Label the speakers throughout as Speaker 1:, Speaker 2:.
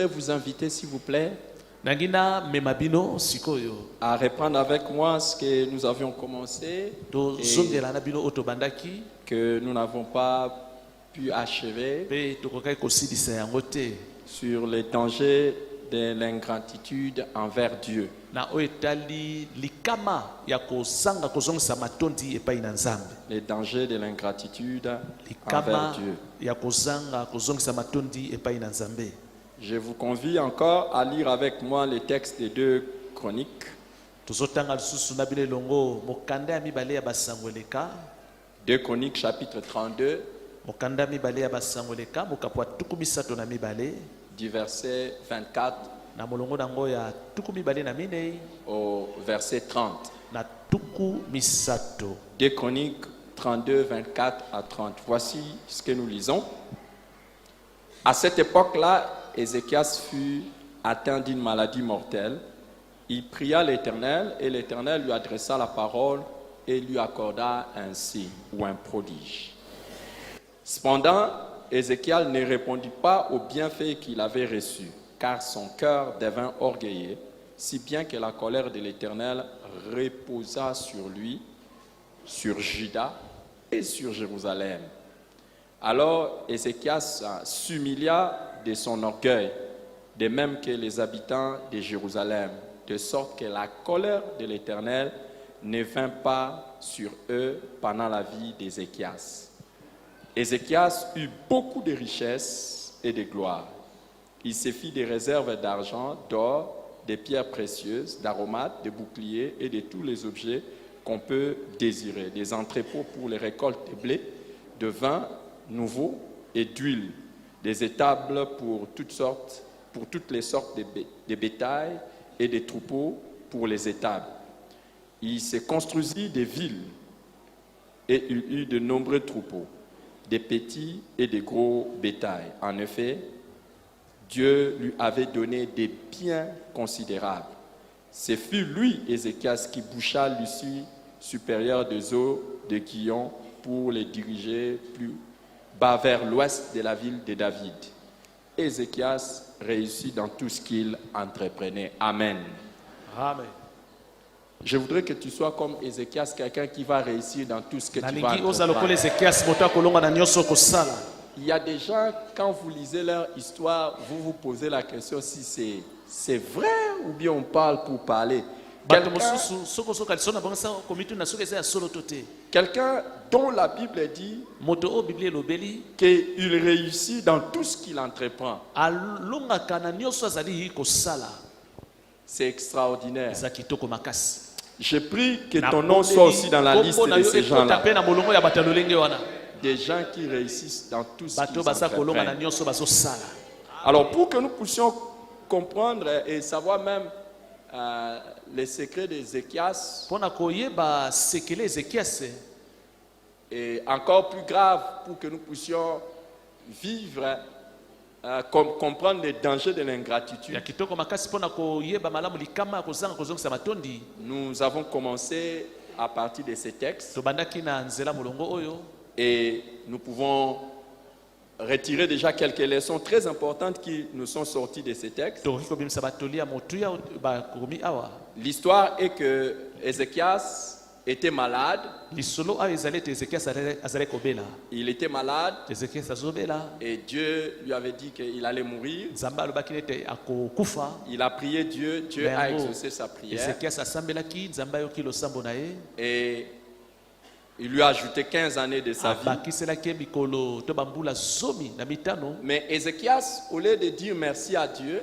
Speaker 1: voudrais vous inviter, s'il vous plaît,
Speaker 2: Nangina memabino sikoyo.
Speaker 1: à reprendre avec moi ce que nous avions commencé
Speaker 2: To
Speaker 1: et
Speaker 2: zongela na bino otobandaki
Speaker 1: que nous n'avons pas pu achever
Speaker 2: pe tokokai kosilisa yango te.
Speaker 1: sur les dangers de l'ingratitude envers Dieu.
Speaker 2: Na oetali likama ya kozanga kozongisa matondi epai na Nzambe.
Speaker 1: Les dangers de l'ingratitude
Speaker 2: Likama
Speaker 1: envers Dieu.
Speaker 2: ya kozanga kozongisa matondi epai na Nzambe.
Speaker 1: Je vous convie encore à lire avec moi les textes des 2 Chroniques.
Speaker 2: Tozotanga lisusu na bino elongo mokanda ya mibale ya basangoleka.
Speaker 1: 2 Chroniques chapitre 32
Speaker 2: Mokanda mibale ya basangoleka mokapwa tuku misato na mibale.
Speaker 1: du verset 24
Speaker 2: Na molongo nango ya tuku mibale na minei
Speaker 1: au verset 30.
Speaker 2: na tuku misato.
Speaker 1: 2 Chroniques 32, 24 à 30. Voici ce que nous lisons. À cette époque-là, Ézéchias fut atteint d'une maladie mortelle. Il pria l'Éternel et l'Éternel lui adressa la parole et lui accorda un signe ou un prodige. Cependant, Ézéchias ne répondit pas aux bienfaits qu'il avait reçus, car son cœur devint orgueilleux, si bien que la colère de l'Éternel reposa sur lui, sur Juda et sur Jérusalem. Alors Ézéchias s'humilia de son orgueil, de même que les habitants de Jérusalem, de sorte que la colère de l'Éternel ne vint pas sur eux pendant la vie d'Ézéchias. Ézéchias eut beaucoup de richesses et de gloire. Il se fit des réserves d'argent, d'or, des pierres précieuses, d'aromates, de boucliers et de tous les objets qu'on peut désirer, des entrepôts pour les récoltes de blé, de vin nouveau et d'huile, des étables pour toutes les sortes de bétail et des troupeaux pour les étables. Il se construisit des villes et il eut de nombreux troupeaux, des petits et des gros bétail. En effet, Dieu lui avait donné des biens considérables. Ce fut lui, Ézéchias, qui boucha l'issue supérieure des eaux de Guillon pour les diriger plus bas vers l'ouest de la ville de David. Ézéchias réussit dans tout ce qu'il entreprenait. Amen.
Speaker 2: Amen.
Speaker 1: Je voudrais que tu sois comme Ézéchias, quelqu'un qui va réussir dans tout ce que tu vas
Speaker 2: entreprendre.
Speaker 1: Il y a des gens, quand vous lisez leur histoire, vous vous posez la question si c'est vrai ou bien on parle pour parler. Quelqu'un dont la Bible dit qu'il réussit dans tout ce qu'il entreprend. C'est extraordinaire. Je prie que ton nom soit aussi dans la liste de ces gens-là. Des gens qui réussissent dans tout ce qu'ils entreprennent. Alors, pour que nous puissions comprendre et savoir même les secrets d'Ézéchias, et encore plus grave, pour que nous puissions vivre, comprendre les dangers de l'ingratitude, nous avons commencé à partir de ces textes. Et nous pouvons retirer déjà quelques leçons très importantes qui nous sont sorties de ces textes. L'histoire est que Ézéchias était malade. Il était malade et Dieu lui avait dit qu'il allait mourir. Il a prié Dieu, Dieu a exaucé sa prière. Et il lui a ajouté 15 années de sa vie. Mais Ézéchias, au lieu de dire merci à Dieu,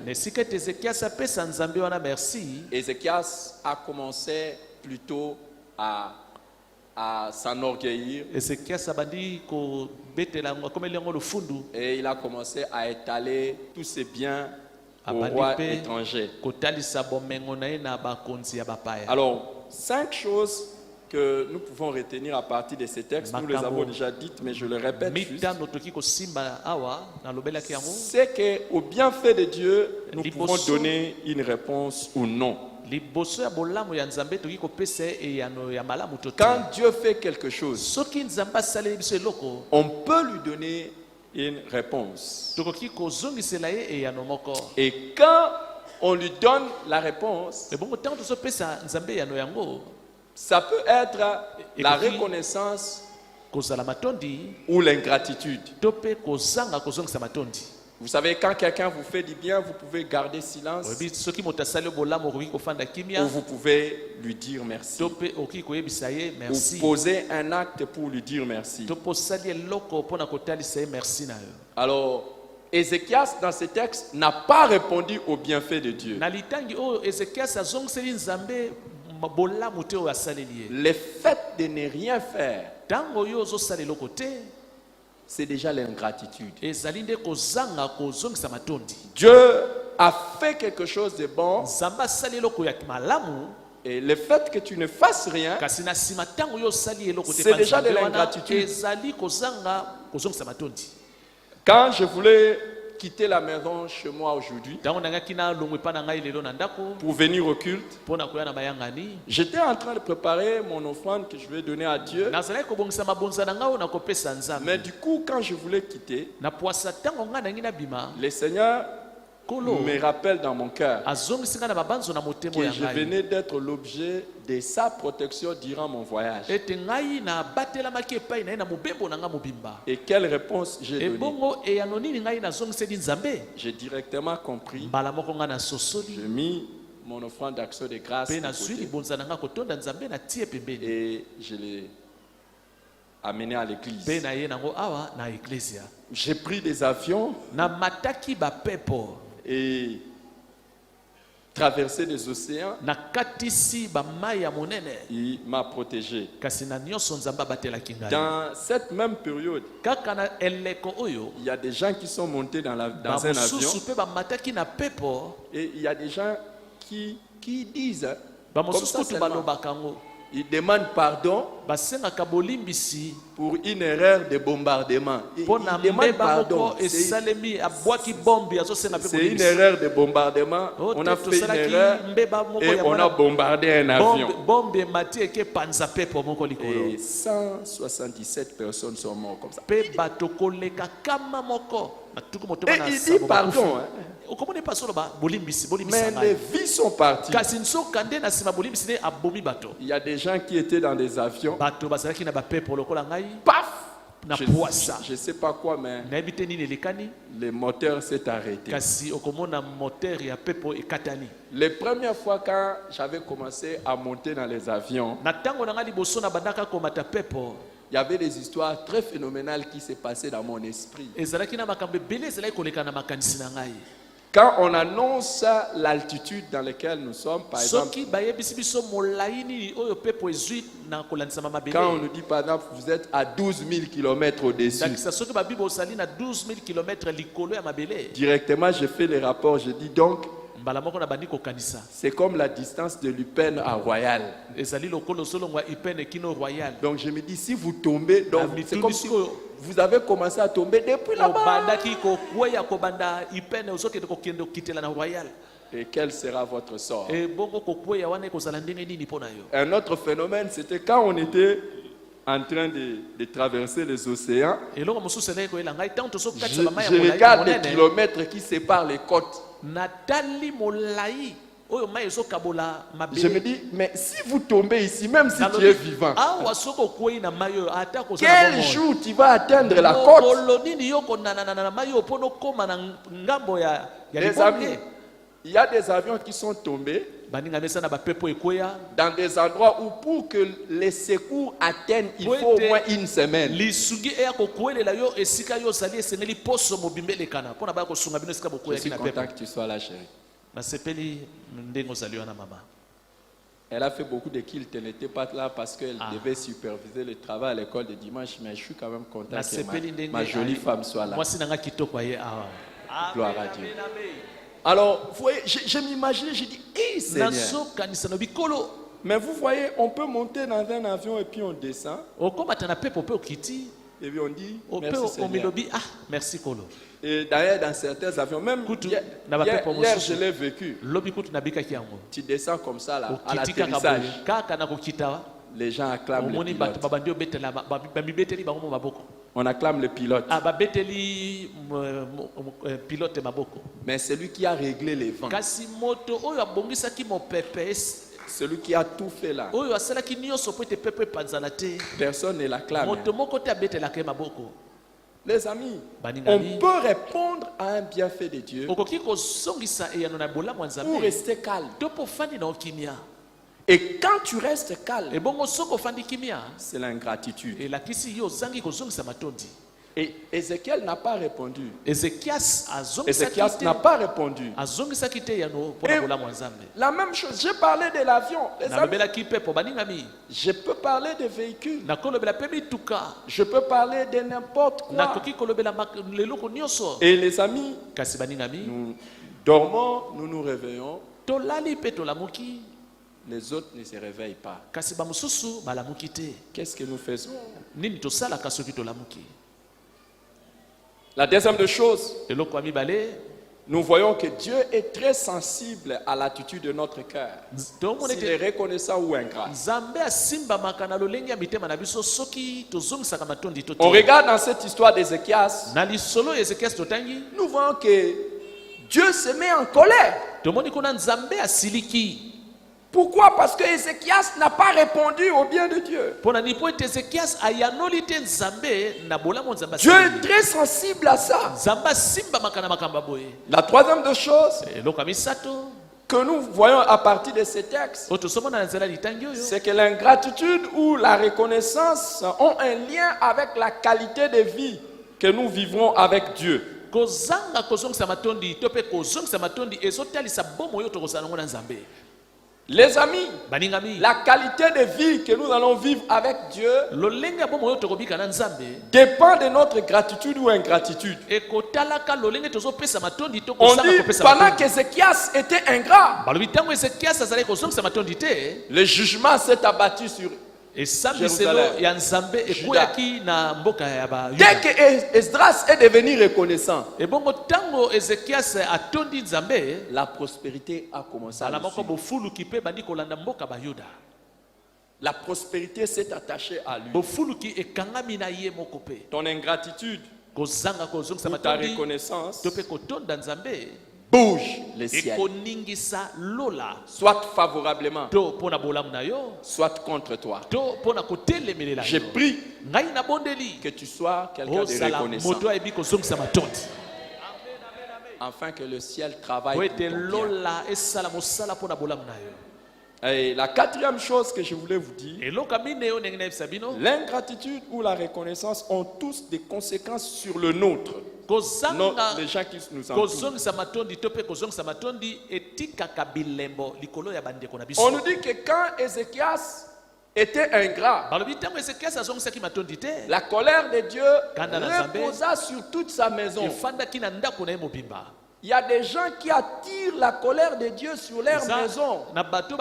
Speaker 1: Ézéchias a commencé plutôt à s'enorgueillir. Et il a commencé à étaler tous ses biens au roi étranger. Alors, 5 choses que nous pouvons retenir à partir de ces textes, nous les avons déjà dites, mais je le répète juste. C'est qu'au bienfait de Dieu, nous pouvons donner une réponse ou non. Quand Dieu fait quelque chose, on peut lui donner une réponse.
Speaker 2: tokoki kozongisela ye eyano moko.
Speaker 1: Et quand on lui donne la réponse,
Speaker 2: ebongo ntango tozopesa nzambe eyano yango
Speaker 1: ça peut être la
Speaker 2: puis-
Speaker 1: reconnaissance
Speaker 2: kozala matondi
Speaker 1: ou l'ingratitude.
Speaker 2: to mpe kozanga kozongisa matondi.
Speaker 1: Vous savez, quand quelqu'un vous fait du bien, vous pouvez garder silence
Speaker 2: oyebi soki moto asali bolamu okoki kofanda
Speaker 1: ou
Speaker 2: kimia
Speaker 1: vous pouvez lui dire merci.
Speaker 2: to mpe okoki koyebisa ye
Speaker 1: Ou
Speaker 2: merci
Speaker 1: poser un acte pour lui dire merci.
Speaker 2: to mpe osali eloko mpona kotalisa ye merci na yo.
Speaker 1: Alors, Ézéchias, dans ce texte, n'a pas répondu au bienfait de Dieu.
Speaker 2: na litangi oyo ezekiasi azongiseli nzambe bolamu te oyo asaleli ye.
Speaker 1: Le fait de ne rien faire,
Speaker 2: ntango oyo ozosala eloko te
Speaker 1: c'est déjà l'ingratitude.
Speaker 2: ezali nde kozanga kozongisa matondi.
Speaker 1: Dieu a fait quelque chose de bon
Speaker 2: nzambe asali eloko ya malamu
Speaker 1: et le fait que tu ne fasses rien,
Speaker 2: kasi na nsima ntango oyo osali eloko te
Speaker 1: C'est
Speaker 2: pa
Speaker 1: déjà
Speaker 2: nzambe
Speaker 1: de
Speaker 2: wana,
Speaker 1: l'ingratitude.
Speaker 2: ezali kozanga kozongisa matondi.
Speaker 1: quand je voulais quitter la maison chez moi aujourd'hui
Speaker 2: ntango nangaki na longwe epa na ngai lelo na ndako
Speaker 1: pour venir au culte,
Speaker 2: mpo na koya na bayangani
Speaker 1: j'étais en train de préparer mon offrande que je vais donner à Dieu.
Speaker 2: nazalaki kobongisa mabonza na ngai oyo nakopesa
Speaker 1: Mais
Speaker 2: nzambe
Speaker 1: du coup, quand je voulais quitter,
Speaker 2: na pwasa ntango ngai nangi nabima
Speaker 1: le Seigneur
Speaker 2: kolo
Speaker 1: me rappelle dans mon cœur
Speaker 2: azongisi ngai na mabanzo na motema
Speaker 1: que
Speaker 2: ya
Speaker 1: je
Speaker 2: ngai
Speaker 1: venais d'être l'objet de sa protection durant mon voyage.
Speaker 2: ete ngai nabatelamaki epai na ye na mobembo na ngai mobimba.
Speaker 1: Et quelle réponse j'ai donnée?
Speaker 2: ebongo eyano nini ngai nazongiseli nzambe?
Speaker 1: J'ai directement compris.
Speaker 2: mbala moko ngai
Speaker 1: J'ai
Speaker 2: nasosoli
Speaker 1: mis mon offrande d'action de grâce
Speaker 2: mpe
Speaker 1: de
Speaker 2: nazwi
Speaker 1: côté
Speaker 2: libonza na ngai kotonda nzambe natie pembeni
Speaker 1: et je l'ai amené à
Speaker 2: mpe
Speaker 1: l'église.
Speaker 2: na ye nango awa na eklesia.
Speaker 1: J'ai pris des avions
Speaker 2: namataki bapepo
Speaker 1: et traversé des océans.
Speaker 2: nakatisi bamai ya monene
Speaker 1: Il m'a protégé.
Speaker 2: kasi na nyonso nzambe abatelaki ngai.
Speaker 1: Dans cette même période,
Speaker 2: kaka na eleko oyo
Speaker 1: il y a des gens qui sont montés dans un avion
Speaker 2: bamosusu mpe bamataki na pepo
Speaker 1: et il y a des gens qui disent, comme
Speaker 2: bamosusu
Speaker 1: ça
Speaker 2: kutu
Speaker 1: seulement,
Speaker 2: balobaka ngo
Speaker 1: ils demandent pardon
Speaker 2: basengaka bolimbisi
Speaker 1: pour une erreur de bombardement. Ils
Speaker 2: mpo na
Speaker 1: demandent
Speaker 2: mbeba
Speaker 1: pardon.
Speaker 2: moko esalemi abwaki bombi azosenga mpe
Speaker 1: C'est une
Speaker 2: bolimbisi.
Speaker 1: erreur de bombardement.
Speaker 2: Oh,
Speaker 1: On a
Speaker 2: te
Speaker 1: fait une
Speaker 2: tosalaki
Speaker 1: erreur
Speaker 2: mbeba moko
Speaker 1: et
Speaker 2: ya
Speaker 1: on a
Speaker 2: mwana
Speaker 1: bombardé un avion.
Speaker 2: bombe emati eke panza pepo moko likolo
Speaker 1: Et 177 personnes sont mortes comme ça.
Speaker 2: mpe bato koleka kama moko matuku motema
Speaker 1: Et
Speaker 2: na
Speaker 1: il dit
Speaker 2: sabo
Speaker 1: pardon,
Speaker 2: bakufi.
Speaker 1: hein.
Speaker 2: okomoni mpasi oloba bolimbisi
Speaker 1: Mais
Speaker 2: bolimbisa
Speaker 1: les
Speaker 2: ngai
Speaker 1: vies sont parties.
Speaker 2: kasi nsoka nde na nsima bolimbisi nde abomi bato.
Speaker 1: Il y a des gens qui étaient dans des avions.
Speaker 2: bato bazalaki na bapepo lokola ngai
Speaker 1: Paf!
Speaker 2: na
Speaker 1: Je
Speaker 2: pwasa
Speaker 1: ne sais pas quoi, mais
Speaker 2: nayebi te nini elekani
Speaker 1: le moteur s'est arrêté.
Speaker 2: kasi okomona moteur ya pepo ekatani.
Speaker 1: Les premières fois quand j'avais commencé à monter dans les avions,
Speaker 2: na ntango na ngai liboso na bandaka komata pepo
Speaker 1: il y avait des histoires très phénoménales qui se passaient dans mon esprit.
Speaker 2: ezalaki na makambo ebele ezalaki koleka na makanisi na ngai.
Speaker 1: Quand on annonce l'altitude dans laquelle nous sommes, par exemple,
Speaker 2: soki bayebisi biso molai nini oyo pepo ezwi na kolandisama
Speaker 1: quand on
Speaker 2: mabele
Speaker 1: nous dit par exemple, vous êtes à 12 000 km au-dessus,
Speaker 2: ndakisa soki babibo osali na 12 000 km likolo ya mabele
Speaker 1: directement je fais les rapports, je dis donc,
Speaker 2: mbala moko na bandi kokanisa
Speaker 1: c'est comme la distance de l'Upen à Royal.
Speaker 2: ezali lokolo solongwa ipene kino royal.
Speaker 1: Donc je me dis, si vous tombez, donc
Speaker 2: Ah,
Speaker 1: c'est comme si vous avez commencé à tomber depuis là-bas.
Speaker 2: obandaki kokweya kobanda ipene ozokende kokende okitela na royal
Speaker 1: Et quel sera votre sort?
Speaker 2: ebongo kokweya wana ekozala ndenge nini mpo na yo.
Speaker 1: Un autre phénomène, c'était quand on était en train de traverser les océans,
Speaker 2: eloko mosusu eleki koyela ngai ntango
Speaker 1: je,
Speaker 2: tozokatisa bamai ya
Speaker 1: je
Speaker 2: molai
Speaker 1: regarde les
Speaker 2: monene
Speaker 1: kilomètres qui séparent les côtes.
Speaker 2: natali molai oyo mai ezokabola
Speaker 1: Je me
Speaker 2: mabele.
Speaker 1: dis, mais si vous tombez ici, même si tu es vivant,
Speaker 2: awa soki okwei na mai oyo ata kozala
Speaker 1: quel jour tu vas atteindre la côte?
Speaker 2: mokolo nini yo konanana na mai oyo mpo nokóma na ngambo ya
Speaker 1: Les amis,
Speaker 2: libonge.
Speaker 1: il y a des avions qui sont tombés
Speaker 2: baninga mesa na bapepo ekweya
Speaker 1: dans des endroits où pour que les secours atteignent, il faut au moins une semaine.
Speaker 2: lisungi eya kokwelela yo esika yo ozali esengeli poso mobimba elekana mpo na baya kosunga bino esika
Speaker 1: Je
Speaker 2: bokweyaki
Speaker 1: suis
Speaker 2: na
Speaker 1: content
Speaker 2: pepo.
Speaker 1: que tu sois là, chérie.
Speaker 2: nasepeli ndenge ozali wana mama.
Speaker 1: Elle a fait beaucoup de kilts, elle n'était pas là parce qu'elle devait superviser le travail à l'école de dimanche, mais je suis quand même content
Speaker 2: nasepeli
Speaker 1: que ma jolie femme soit là.
Speaker 2: mwasi nanga kitoko aye awa.
Speaker 1: Gloire à Dieu. Alors, vous voyez, je m'imaginais, je dis, hé Seigneur.
Speaker 2: nazokanisa na bikolo
Speaker 1: Mais vous voyez, on peut monter dans un avion et puis on descend.
Speaker 2: okomata na pepo mpe okiti
Speaker 1: Et puis on dit,
Speaker 2: ope
Speaker 1: merci Seigneur.
Speaker 2: omilobi ah merci kolo.
Speaker 1: Et d'ailleurs, dans certains avions, même
Speaker 2: Kutu,
Speaker 1: hier,
Speaker 2: na bapepo
Speaker 1: hier,
Speaker 2: mosusu.
Speaker 1: je l'ai vécu.
Speaker 2: lobi kutu nabikaki yango
Speaker 1: Tu descends comme ça, là, à
Speaker 2: okiti kaka boye
Speaker 1: l'atterrissage.
Speaker 2: kaka na kokita
Speaker 1: Les gens acclament le
Speaker 2: omoni bato
Speaker 1: pilote.
Speaker 2: babandi obetela bamibeteli bango mo maboko
Speaker 1: On acclame le pilote.
Speaker 2: babeteli pilote maboko.
Speaker 1: Mais celui qui a réglé les vents,
Speaker 2: Kasi moto oyo abongisaki mopepe,
Speaker 1: celui qui a tout fait là,
Speaker 2: oyo asalaki nyonso po ete pepe epanzana te,
Speaker 1: personne ne l'acclame.
Speaker 2: moto moko te abetelaka ye maboko.
Speaker 1: Les amis,
Speaker 2: Baningami.
Speaker 1: on peut répondre à un bienfait de Dieu
Speaker 2: Okoki kozongisa eyano na bolamu ya
Speaker 1: ou
Speaker 2: Nzambe
Speaker 1: rester calme.
Speaker 2: to po ofandi na okimia.
Speaker 1: Et quand tu restes calme,
Speaker 2: Ebongo soko ofandi kimia,
Speaker 1: c'est l'ingratitude.
Speaker 2: elakisi yo ozangi kozongisa matondi.
Speaker 1: Et Ézéchiel n'a pas répondu.
Speaker 2: Ezekias
Speaker 1: Ézéchias n'a pas répondu.
Speaker 2: azongisaki te yano mpo na bolamu ya Nzambe.
Speaker 1: La même chose, j'ai parlé de l'avion. Les amis,
Speaker 2: Nalobelaki mpepo baningami,
Speaker 1: je peux parler de véhicules.
Speaker 2: nakolobela mpe mituka,
Speaker 1: Je peux parler de n'importe quoi.
Speaker 2: nakoki kolobela leloko nyonso.
Speaker 1: Et les amis,
Speaker 2: Kasi baningami,
Speaker 1: nous dormons, nous nous réveillons.
Speaker 2: tolali mpe tolamuki,
Speaker 1: Les autres ne se réveillent pas.
Speaker 2: kasi bamosusu balamuki te.
Speaker 1: Qu'est-ce que nous faisons?
Speaker 2: Nini tosalaka soki tolamuki?
Speaker 1: La deuxième des choses,
Speaker 2: Eloko ya mibale,
Speaker 1: nous voyons que Dieu est très sensible à l'attitude de notre cœur.
Speaker 2: tomoni
Speaker 1: S'il est
Speaker 2: ete
Speaker 1: reconnaissant ou ingrat.
Speaker 2: Nzambe asimbamaka na lolenge ya mitema na biso soki tozongisaka matondi to
Speaker 1: On
Speaker 2: te.
Speaker 1: regarde dans cette histoire d'Ézéchias,
Speaker 2: Na lisolo ya Ezekias totangi,
Speaker 1: nous voyons que Dieu se met en colère.
Speaker 2: tomoni kuna Nzambe asiliki.
Speaker 1: Pourquoi? Parce que Ézéchias n'a pas répondu au bien de Dieu.
Speaker 2: Pona ni po ete Ezekias ayanoli te Nzambe na bolamu Nzambe
Speaker 1: Dieu
Speaker 2: asiliki.
Speaker 1: est très sensible à ça.
Speaker 2: Nzambe asimbamaka na makambo boye.
Speaker 1: La troisième des choses
Speaker 2: Eloko ya misato
Speaker 1: que nous voyons à partir de ces textes,
Speaker 2: oyo tosomona na nzela litangi oyo,
Speaker 1: c'est que l'ingratitude ou la reconnaissance ont un lien avec la qualité de vie que nous vivrons avec Dieu.
Speaker 2: kozanga kozongisa matondi to mpe kozongisa matondi ezotalisa bomo oyo tokozala nango na Nzambe.
Speaker 1: Les amis,
Speaker 2: Baningami,
Speaker 1: la qualité de vie que nous allons vivre avec Dieu
Speaker 2: lolenge ya bomo oyo tokobika na Nzambe
Speaker 1: dépend de notre gratitude ou ingratitude.
Speaker 2: ekotalaka lolenge tozopesa matondi to
Speaker 1: On
Speaker 2: kozanga
Speaker 1: dit
Speaker 2: kopesa
Speaker 1: pendant
Speaker 2: matondi.
Speaker 1: qu'Ézéchias était ingrat,
Speaker 2: Balobi ntango Ezekias azalaki kozongisa matondi te,
Speaker 1: le jugement s'est abattu sur eux.
Speaker 2: esambiselo
Speaker 1: Jérusalem.
Speaker 2: ya Nzambe ekweyaki na mboka ya
Speaker 1: Dès
Speaker 2: Bayuda.
Speaker 1: que Esdras est devenu reconnaissant,
Speaker 2: Ebongo ntango Ezekias atondi Nzambe,
Speaker 1: la prospérité a commencé à
Speaker 2: bala
Speaker 1: le
Speaker 2: moko
Speaker 1: suivre.
Speaker 2: bofuluki mpe bandi kolanda mboka Bayuda.
Speaker 1: La prospérité s'est attachée à lui.
Speaker 2: Bofuluki ekangami na ye moko mpe.
Speaker 1: Ton ingratitude
Speaker 2: Kozanga kozongisa
Speaker 1: ou ta
Speaker 2: matondi
Speaker 1: reconnaissance
Speaker 2: to mpe kotonda Nzambe
Speaker 1: bouge les ciels,
Speaker 2: ekoningisa lola
Speaker 1: soit favorablement,
Speaker 2: to mpo na bolamu na yo
Speaker 1: soit contre toi.
Speaker 2: to mpo na kotelemelela
Speaker 1: Je
Speaker 2: yo.
Speaker 1: prie
Speaker 2: Ngai nabondeli
Speaker 1: que tu sois quelqu'un de
Speaker 2: ozala
Speaker 1: reconnaissant,
Speaker 2: moto ayebi kozongisa matondi
Speaker 1: afin que le ciel travaille
Speaker 2: po
Speaker 1: pour
Speaker 2: ete
Speaker 1: ton bien.
Speaker 2: lola esala mosala mpo na bolamu na yo.
Speaker 1: Et la quatrième chose que je voulais vous dire,
Speaker 2: eloko ya mine oyo ndenge nayebisa bino,
Speaker 1: l'ingratitude ou la reconnaissance ont tous des conséquences sur le nôtre,
Speaker 2: kozanga
Speaker 1: les gens qui nous entourent.
Speaker 2: kozongisa matondi to mpe kozongisa matondi etikaka bilembo likolo ya bandeko na biso.
Speaker 1: On nous dit que quand Ézéchias était ingrat,
Speaker 2: balobi ntango Ezekias azongisaki matondi te,
Speaker 1: la colère de Dieu
Speaker 2: Kanda na Nzambe.
Speaker 1: reposa sur toute sa maison.
Speaker 2: efandaki na ndako na ye mobimba.
Speaker 1: Il y a des gens qui attirent la colère de Dieu sur leur
Speaker 2: Eza
Speaker 1: maison,
Speaker 2: na bato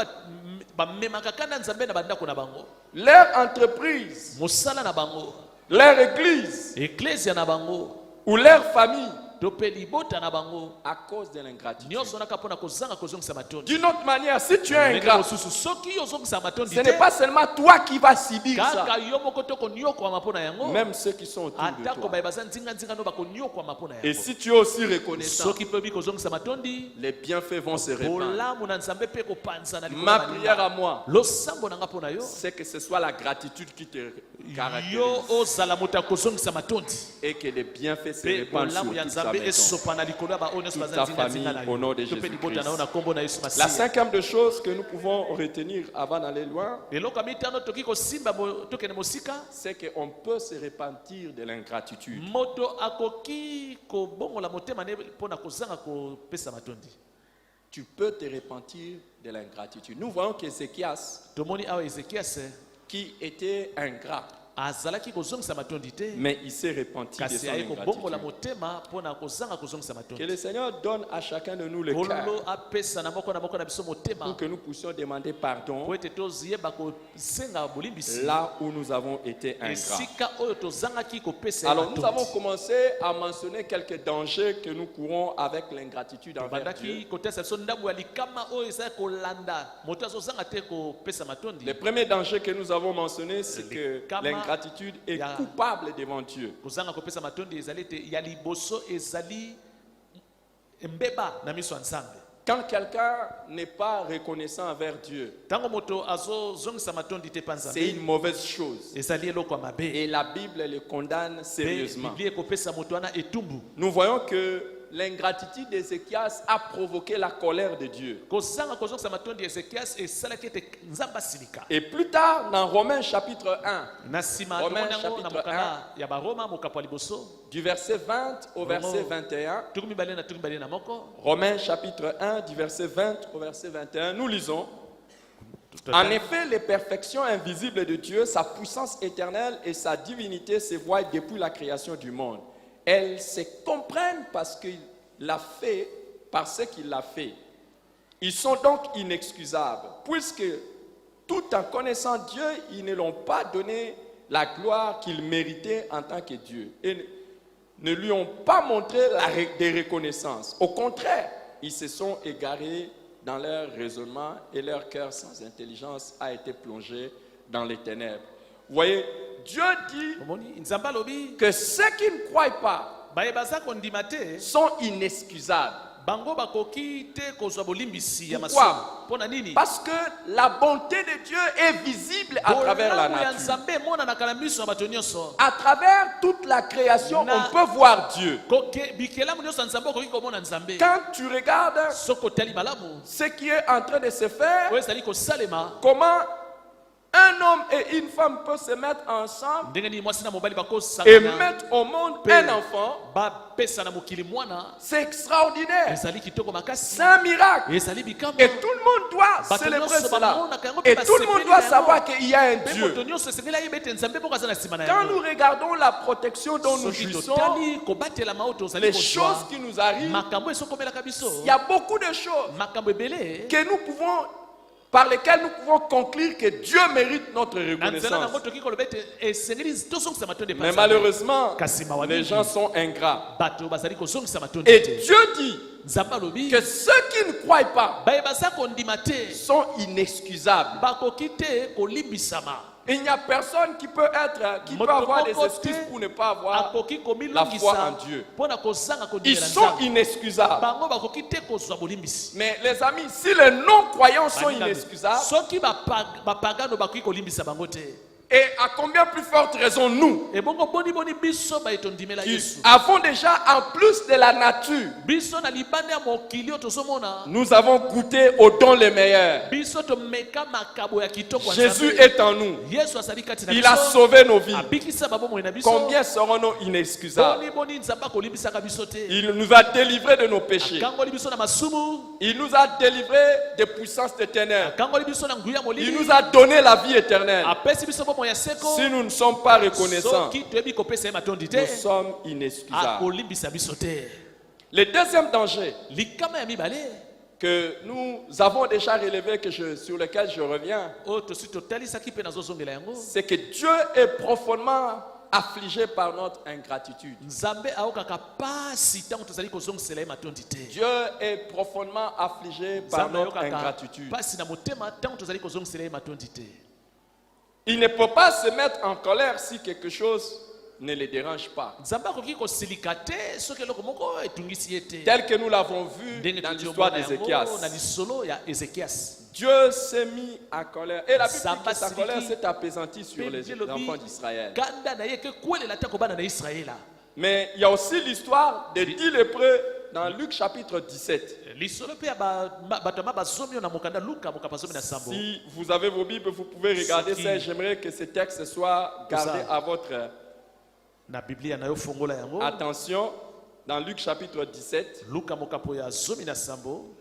Speaker 2: bamemaka kanda Nzambe na bandako na bango,
Speaker 1: leur entreprise,
Speaker 2: mosala na bango,
Speaker 1: leur église
Speaker 2: eklesia na bango,
Speaker 1: ou leur famille
Speaker 2: to mpe libota na bango,
Speaker 1: à cause de l'ingratitude.
Speaker 2: nyonso naka mpo na kozanga kozongisa matondi.
Speaker 1: D'une autre manière, si tu es
Speaker 2: Ndenge
Speaker 1: ingrat,
Speaker 2: mosusu soki ozongisa matondi
Speaker 1: ce
Speaker 2: te,
Speaker 1: n'est pas seulement toi qui vas subir ça,
Speaker 2: kaka yo moko to koniokwama mpo na yango,
Speaker 1: même ceux qui sont autour de
Speaker 2: atako
Speaker 1: toi.
Speaker 2: baye baza nzinga no bakoniokwama mpo na
Speaker 1: Et
Speaker 2: yango.
Speaker 1: si tu es aussi reconnaissant,
Speaker 2: Soki mpe oyebi kozongisa matondi,
Speaker 1: les bienfaits vont se répandre.
Speaker 2: bolamu na Nzambe mpe kopanzana likolo
Speaker 1: Ma
Speaker 2: ya
Speaker 1: prière à
Speaker 2: baninga.
Speaker 1: moi,
Speaker 2: Losambo na nga mpo na yo,
Speaker 1: c'est que ce soit la gratitude qui te caractérise
Speaker 2: yo ozala moto ya kozongisa matondi,
Speaker 1: et que les bienfaits se
Speaker 2: mpe
Speaker 1: répandent sur
Speaker 2: bolamu ya
Speaker 1: toute ta
Speaker 2: Nzambe
Speaker 1: maison.
Speaker 2: esopana likolo ya baoyo nyonso
Speaker 1: Toute
Speaker 2: baza
Speaker 1: ta
Speaker 2: nzinga
Speaker 1: famille,
Speaker 2: na
Speaker 1: au nom de
Speaker 2: yo, to mpe libota
Speaker 1: Jésus-Christ.
Speaker 2: na yo na kombo na Yesu
Speaker 1: La
Speaker 2: Masiya.
Speaker 1: cinquième des choses que nous pouvons retenir avant d'aller loin,
Speaker 2: eloko ya mitano toki kosimba tokende mosika,
Speaker 1: c'est qu'on peut se repentir de l'ingratitude.
Speaker 2: moto akoki kobongola motema ne mpo na kozanga kopesa matondi.
Speaker 1: Tu peux te repentir de l'ingratitude. Nous voyons qu'Ézéchias,
Speaker 2: Tomoni awa Ezekias
Speaker 1: qui était ingrat,
Speaker 2: azalaki kozongisa matondi te,
Speaker 1: mais il s'est repenti de
Speaker 2: kasi
Speaker 1: son
Speaker 2: aye kobongola
Speaker 1: ingratitude.
Speaker 2: motema mpo na kozanga kozongisa
Speaker 1: Que
Speaker 2: matondi.
Speaker 1: le Seigneur donne à chacun de nous le
Speaker 2: Kolo
Speaker 1: cœur
Speaker 2: apesa na moko na biso motema
Speaker 1: pour que nous puissions demander pardon
Speaker 2: po ete toziyeba kosenga bolimbisi
Speaker 1: là où nous avons été ingrats.
Speaker 2: esika oyo tozangaki kopesa ye
Speaker 1: Alors nous avons
Speaker 2: matondi.
Speaker 1: commencé à mentionner quelques dangers que nous courons avec l'ingratitude envers Dieu.
Speaker 2: Tobandaki kotesa biso ndambo ya likama oyo ezali kolanda moto azozanga te kopesa matondi.
Speaker 1: Le premier danger que nous avons mentionné, c'est que
Speaker 2: Likama
Speaker 1: l'ingratitude est coupable devant Dieu.
Speaker 2: kozanga kopesa matondi ezali ete ya liboso ezali mbeba na miso ya nzambe.
Speaker 1: Quand quelqu'un n'est pas reconnaissant envers Dieu,
Speaker 2: Tango moto azozongisa matondi te pa
Speaker 1: c'est
Speaker 2: nzambe
Speaker 1: une mauvaise chose.
Speaker 2: ezali eloko ya mabe.
Speaker 1: Et la Bible le condamne
Speaker 2: Pe
Speaker 1: sérieusement.
Speaker 2: Biblia ekopesa moto wana etumbu.
Speaker 1: Nous voyons que l'ingratitude d'Ézéchias a provoqué la colère de Dieu.
Speaker 2: Kozanga kozongisa matondi ya Ezekias esalaki ete nzambe asilika.
Speaker 1: Et plus tard, dans Romains chapitre 1,
Speaker 2: Na nsima
Speaker 1: Romains
Speaker 2: tomoni yango na
Speaker 1: chapitre
Speaker 2: mokanda ya baroma mokapo ya liboso
Speaker 1: du verset 20 au verset 21,
Speaker 2: tuku mibale na tuku mibale na moko.
Speaker 1: Romains chapitre 1 du verset 20 au verset 21, nous lisons: En effet, les perfections invisibles de Dieu, sa puissance éternelle et sa divinité se voient depuis la création du monde. Elles se comprennent parce qu'il l'a fait, parce qu'il l'a fait. Ils sont donc inexcusables, puisque tout en connaissant Dieu, ils ne l'ont pas donné la gloire qu'il méritait en tant que Dieu et ne lui ont pas montré des reconnaissances. Au contraire, ils se sont égarés dans leur raisonnement et leur cœur sans intelligence a été plongé dans les ténèbres. Vous voyez, Dieu dit
Speaker 2: Omoni nzambe alobi
Speaker 1: que ceux qui ne croient pas
Speaker 2: bayebaza kondima te
Speaker 1: sont inexcusables.
Speaker 2: bango bakoki te kozwa bolimbisi ya
Speaker 1: Pourquoi?
Speaker 2: masumu. Mpona nini?
Speaker 1: Parce que la bonté de Dieu est visible à travers la
Speaker 2: Bolamu ya
Speaker 1: nature.
Speaker 2: nzambe emonanaka na miso ya bato nyonso.
Speaker 1: À travers toute la création,
Speaker 2: Na-
Speaker 1: on peut voir Dieu.
Speaker 2: Bikelamu nyonso ya nzambe okoki komona nzambe.
Speaker 1: Quand tu regardes
Speaker 2: Soki otali malamu
Speaker 1: ce qui est en train de se faire,
Speaker 2: oyo ezali kosalema
Speaker 1: comment un homme et une femme peuvent se mettre ensemble
Speaker 2: ndenge nini mwasi na mobali
Speaker 1: et
Speaker 2: bakosangana
Speaker 1: mettre au monde
Speaker 2: Pe-
Speaker 1: un enfant,
Speaker 2: bapesa na mokili mwana
Speaker 1: c'est extraordinaire.
Speaker 2: ezali kitoko makasi
Speaker 1: C'est un miracle.
Speaker 2: ezali bikamwa
Speaker 1: Et tout le monde doit
Speaker 2: Bato
Speaker 1: célébrer
Speaker 2: nyonso
Speaker 1: cela.
Speaker 2: bamonaka yango
Speaker 1: Et
Speaker 2: mpe
Speaker 1: tout le monde
Speaker 2: basepeli
Speaker 1: doit
Speaker 2: na
Speaker 1: savoir
Speaker 2: yango.
Speaker 1: qu'il y a un
Speaker 2: Mpe
Speaker 1: Dieu.
Speaker 2: moto nyonso esengeli ayeba ete nzambe moko aza na nsima na
Speaker 1: Quand nous
Speaker 2: yango.
Speaker 1: regardons la protection dont nous
Speaker 2: Soki
Speaker 1: jouissons,
Speaker 2: totali kobatela mao tozali
Speaker 1: les choses
Speaker 2: kozwa
Speaker 1: qui nous arrivent,
Speaker 2: makambo esokomelaka biso
Speaker 1: il y a beaucoup de choses
Speaker 2: makambo ebele
Speaker 1: que nous pouvons, par lesquelles nous pouvons conclure que Dieu mérite notre
Speaker 2: na nzela nango
Speaker 1: reconnaissance.
Speaker 2: tokoki koloba ete esengeli tozongisa matondi epa
Speaker 1: Mais
Speaker 2: Nzambe.
Speaker 1: malheureusement,
Speaker 2: Kasi mawa
Speaker 1: les
Speaker 2: mingi,
Speaker 1: gens sont ingrats.
Speaker 2: bato bazali kozongisa matondi
Speaker 1: Et
Speaker 2: te.
Speaker 1: Dieu dit
Speaker 2: Nzambe alobi
Speaker 1: que ceux qui ne croient pas
Speaker 2: bayebaza kondima te
Speaker 1: sont inexcusables.
Speaker 2: bakoki te kolimbisama.
Speaker 1: Il n'y a personne qui peut avoir des excuses pour ne pas avoir.
Speaker 2: akoki
Speaker 1: la foi
Speaker 2: komilongisa
Speaker 1: en Dieu.
Speaker 2: mpona kozanga
Speaker 1: Ils
Speaker 2: kondimela
Speaker 1: sont
Speaker 2: nzambe.
Speaker 1: inexcusables.
Speaker 2: Bango bakoki te kozwa bolimbisi.
Speaker 1: Mais les amis, si les non-croyants sont
Speaker 2: Baninga,
Speaker 1: inexcusables,
Speaker 2: soki bapagano bakoki kolimbisa bango te
Speaker 1: et à combien plus forte raison nous,
Speaker 2: ebongo boni biso baye tondimela
Speaker 1: qui
Speaker 2: yesu
Speaker 1: avons déjà en plus de la nature,
Speaker 2: biso na libanda ya mokili oyo tozomona
Speaker 1: nous avons goûté aux dons les meilleurs.
Speaker 2: biso tomeka makabo ya kitoko ya
Speaker 1: Jésus
Speaker 2: Nzambe.
Speaker 1: est en nous.
Speaker 2: yesu azali kati na
Speaker 1: Il a
Speaker 2: biso
Speaker 1: sauvé nos vies.
Speaker 2: abikisa babomoi na biso
Speaker 1: Combien serons-nous inexcusables?
Speaker 2: boni nzambe akolimbisaka biso te
Speaker 1: Il nous a délivrés de nos péchés.
Speaker 2: akangoli biso na masumu
Speaker 1: Il nous a délivrés des puissances des ténèbres.
Speaker 2: akangoli biso na nguya ya
Speaker 1: Il
Speaker 2: molili
Speaker 1: nous a donné la vie éternelle.
Speaker 2: apesi biso bomoi ya seko
Speaker 1: Si nous ne sommes pas reconnaissants,
Speaker 2: soki toyebi kopesa ye matondi te
Speaker 1: nous sommes inexcusables.
Speaker 2: akolimbisa biso te.
Speaker 1: Le deuxième danger
Speaker 2: likama ya mibale
Speaker 1: que nous avons déjà relevé, sur lequel je reviens,
Speaker 2: oyo tosi totalisaki mpe nazozongela yango
Speaker 1: c'est que Dieu est profondément affligé par notre ingratitude.
Speaker 2: nzambe aokaka pasi ntango tozali kozongisela ye matondi te.
Speaker 1: Dieu est profondément affligé par
Speaker 2: nzambe
Speaker 1: notre
Speaker 2: aokaka
Speaker 1: ingratitude.
Speaker 2: pasi na motema ntango tozali kozongisela ye matondi te.
Speaker 1: Il ne peut pas se mettre en colère si quelque chose ne le dérange pas.
Speaker 2: nzambe akoki kosilika te soki eloko moko etungisi ye te.
Speaker 1: Tel que nous l'avons vu
Speaker 2: ndenge
Speaker 1: dans l'histoire
Speaker 2: tozomona yango
Speaker 1: d'Ézéchias.
Speaker 2: na lisolo ya ezekias.
Speaker 1: Dieu s'est mis en colère. Et la Bible dit
Speaker 2: Samba
Speaker 1: que sa
Speaker 2: siliki.
Speaker 1: colère s'est apaisantie sur les
Speaker 2: Mpe lobi,
Speaker 1: enfants d'Israël.
Speaker 2: kanda na ye ekekwelela te kobana na israela.
Speaker 1: Mais il y a aussi l'histoire des 10 lépreux dans Luc chapitre 17.
Speaker 2: lisolo mpe ya bato ama bazomi oyo na mokanda luka mokambo azomi na sambo.
Speaker 1: Si vous avez vos Bibles, vous pouvez regarder
Speaker 2: Soki-
Speaker 1: ça. J'aimerais que ce texte soit gardé
Speaker 2: ça.
Speaker 1: à votre
Speaker 2: na biblia na yo fongola yango
Speaker 1: attention. Dans Luc chapitre 17,
Speaker 2: luka mokambo ya zomi na sambo.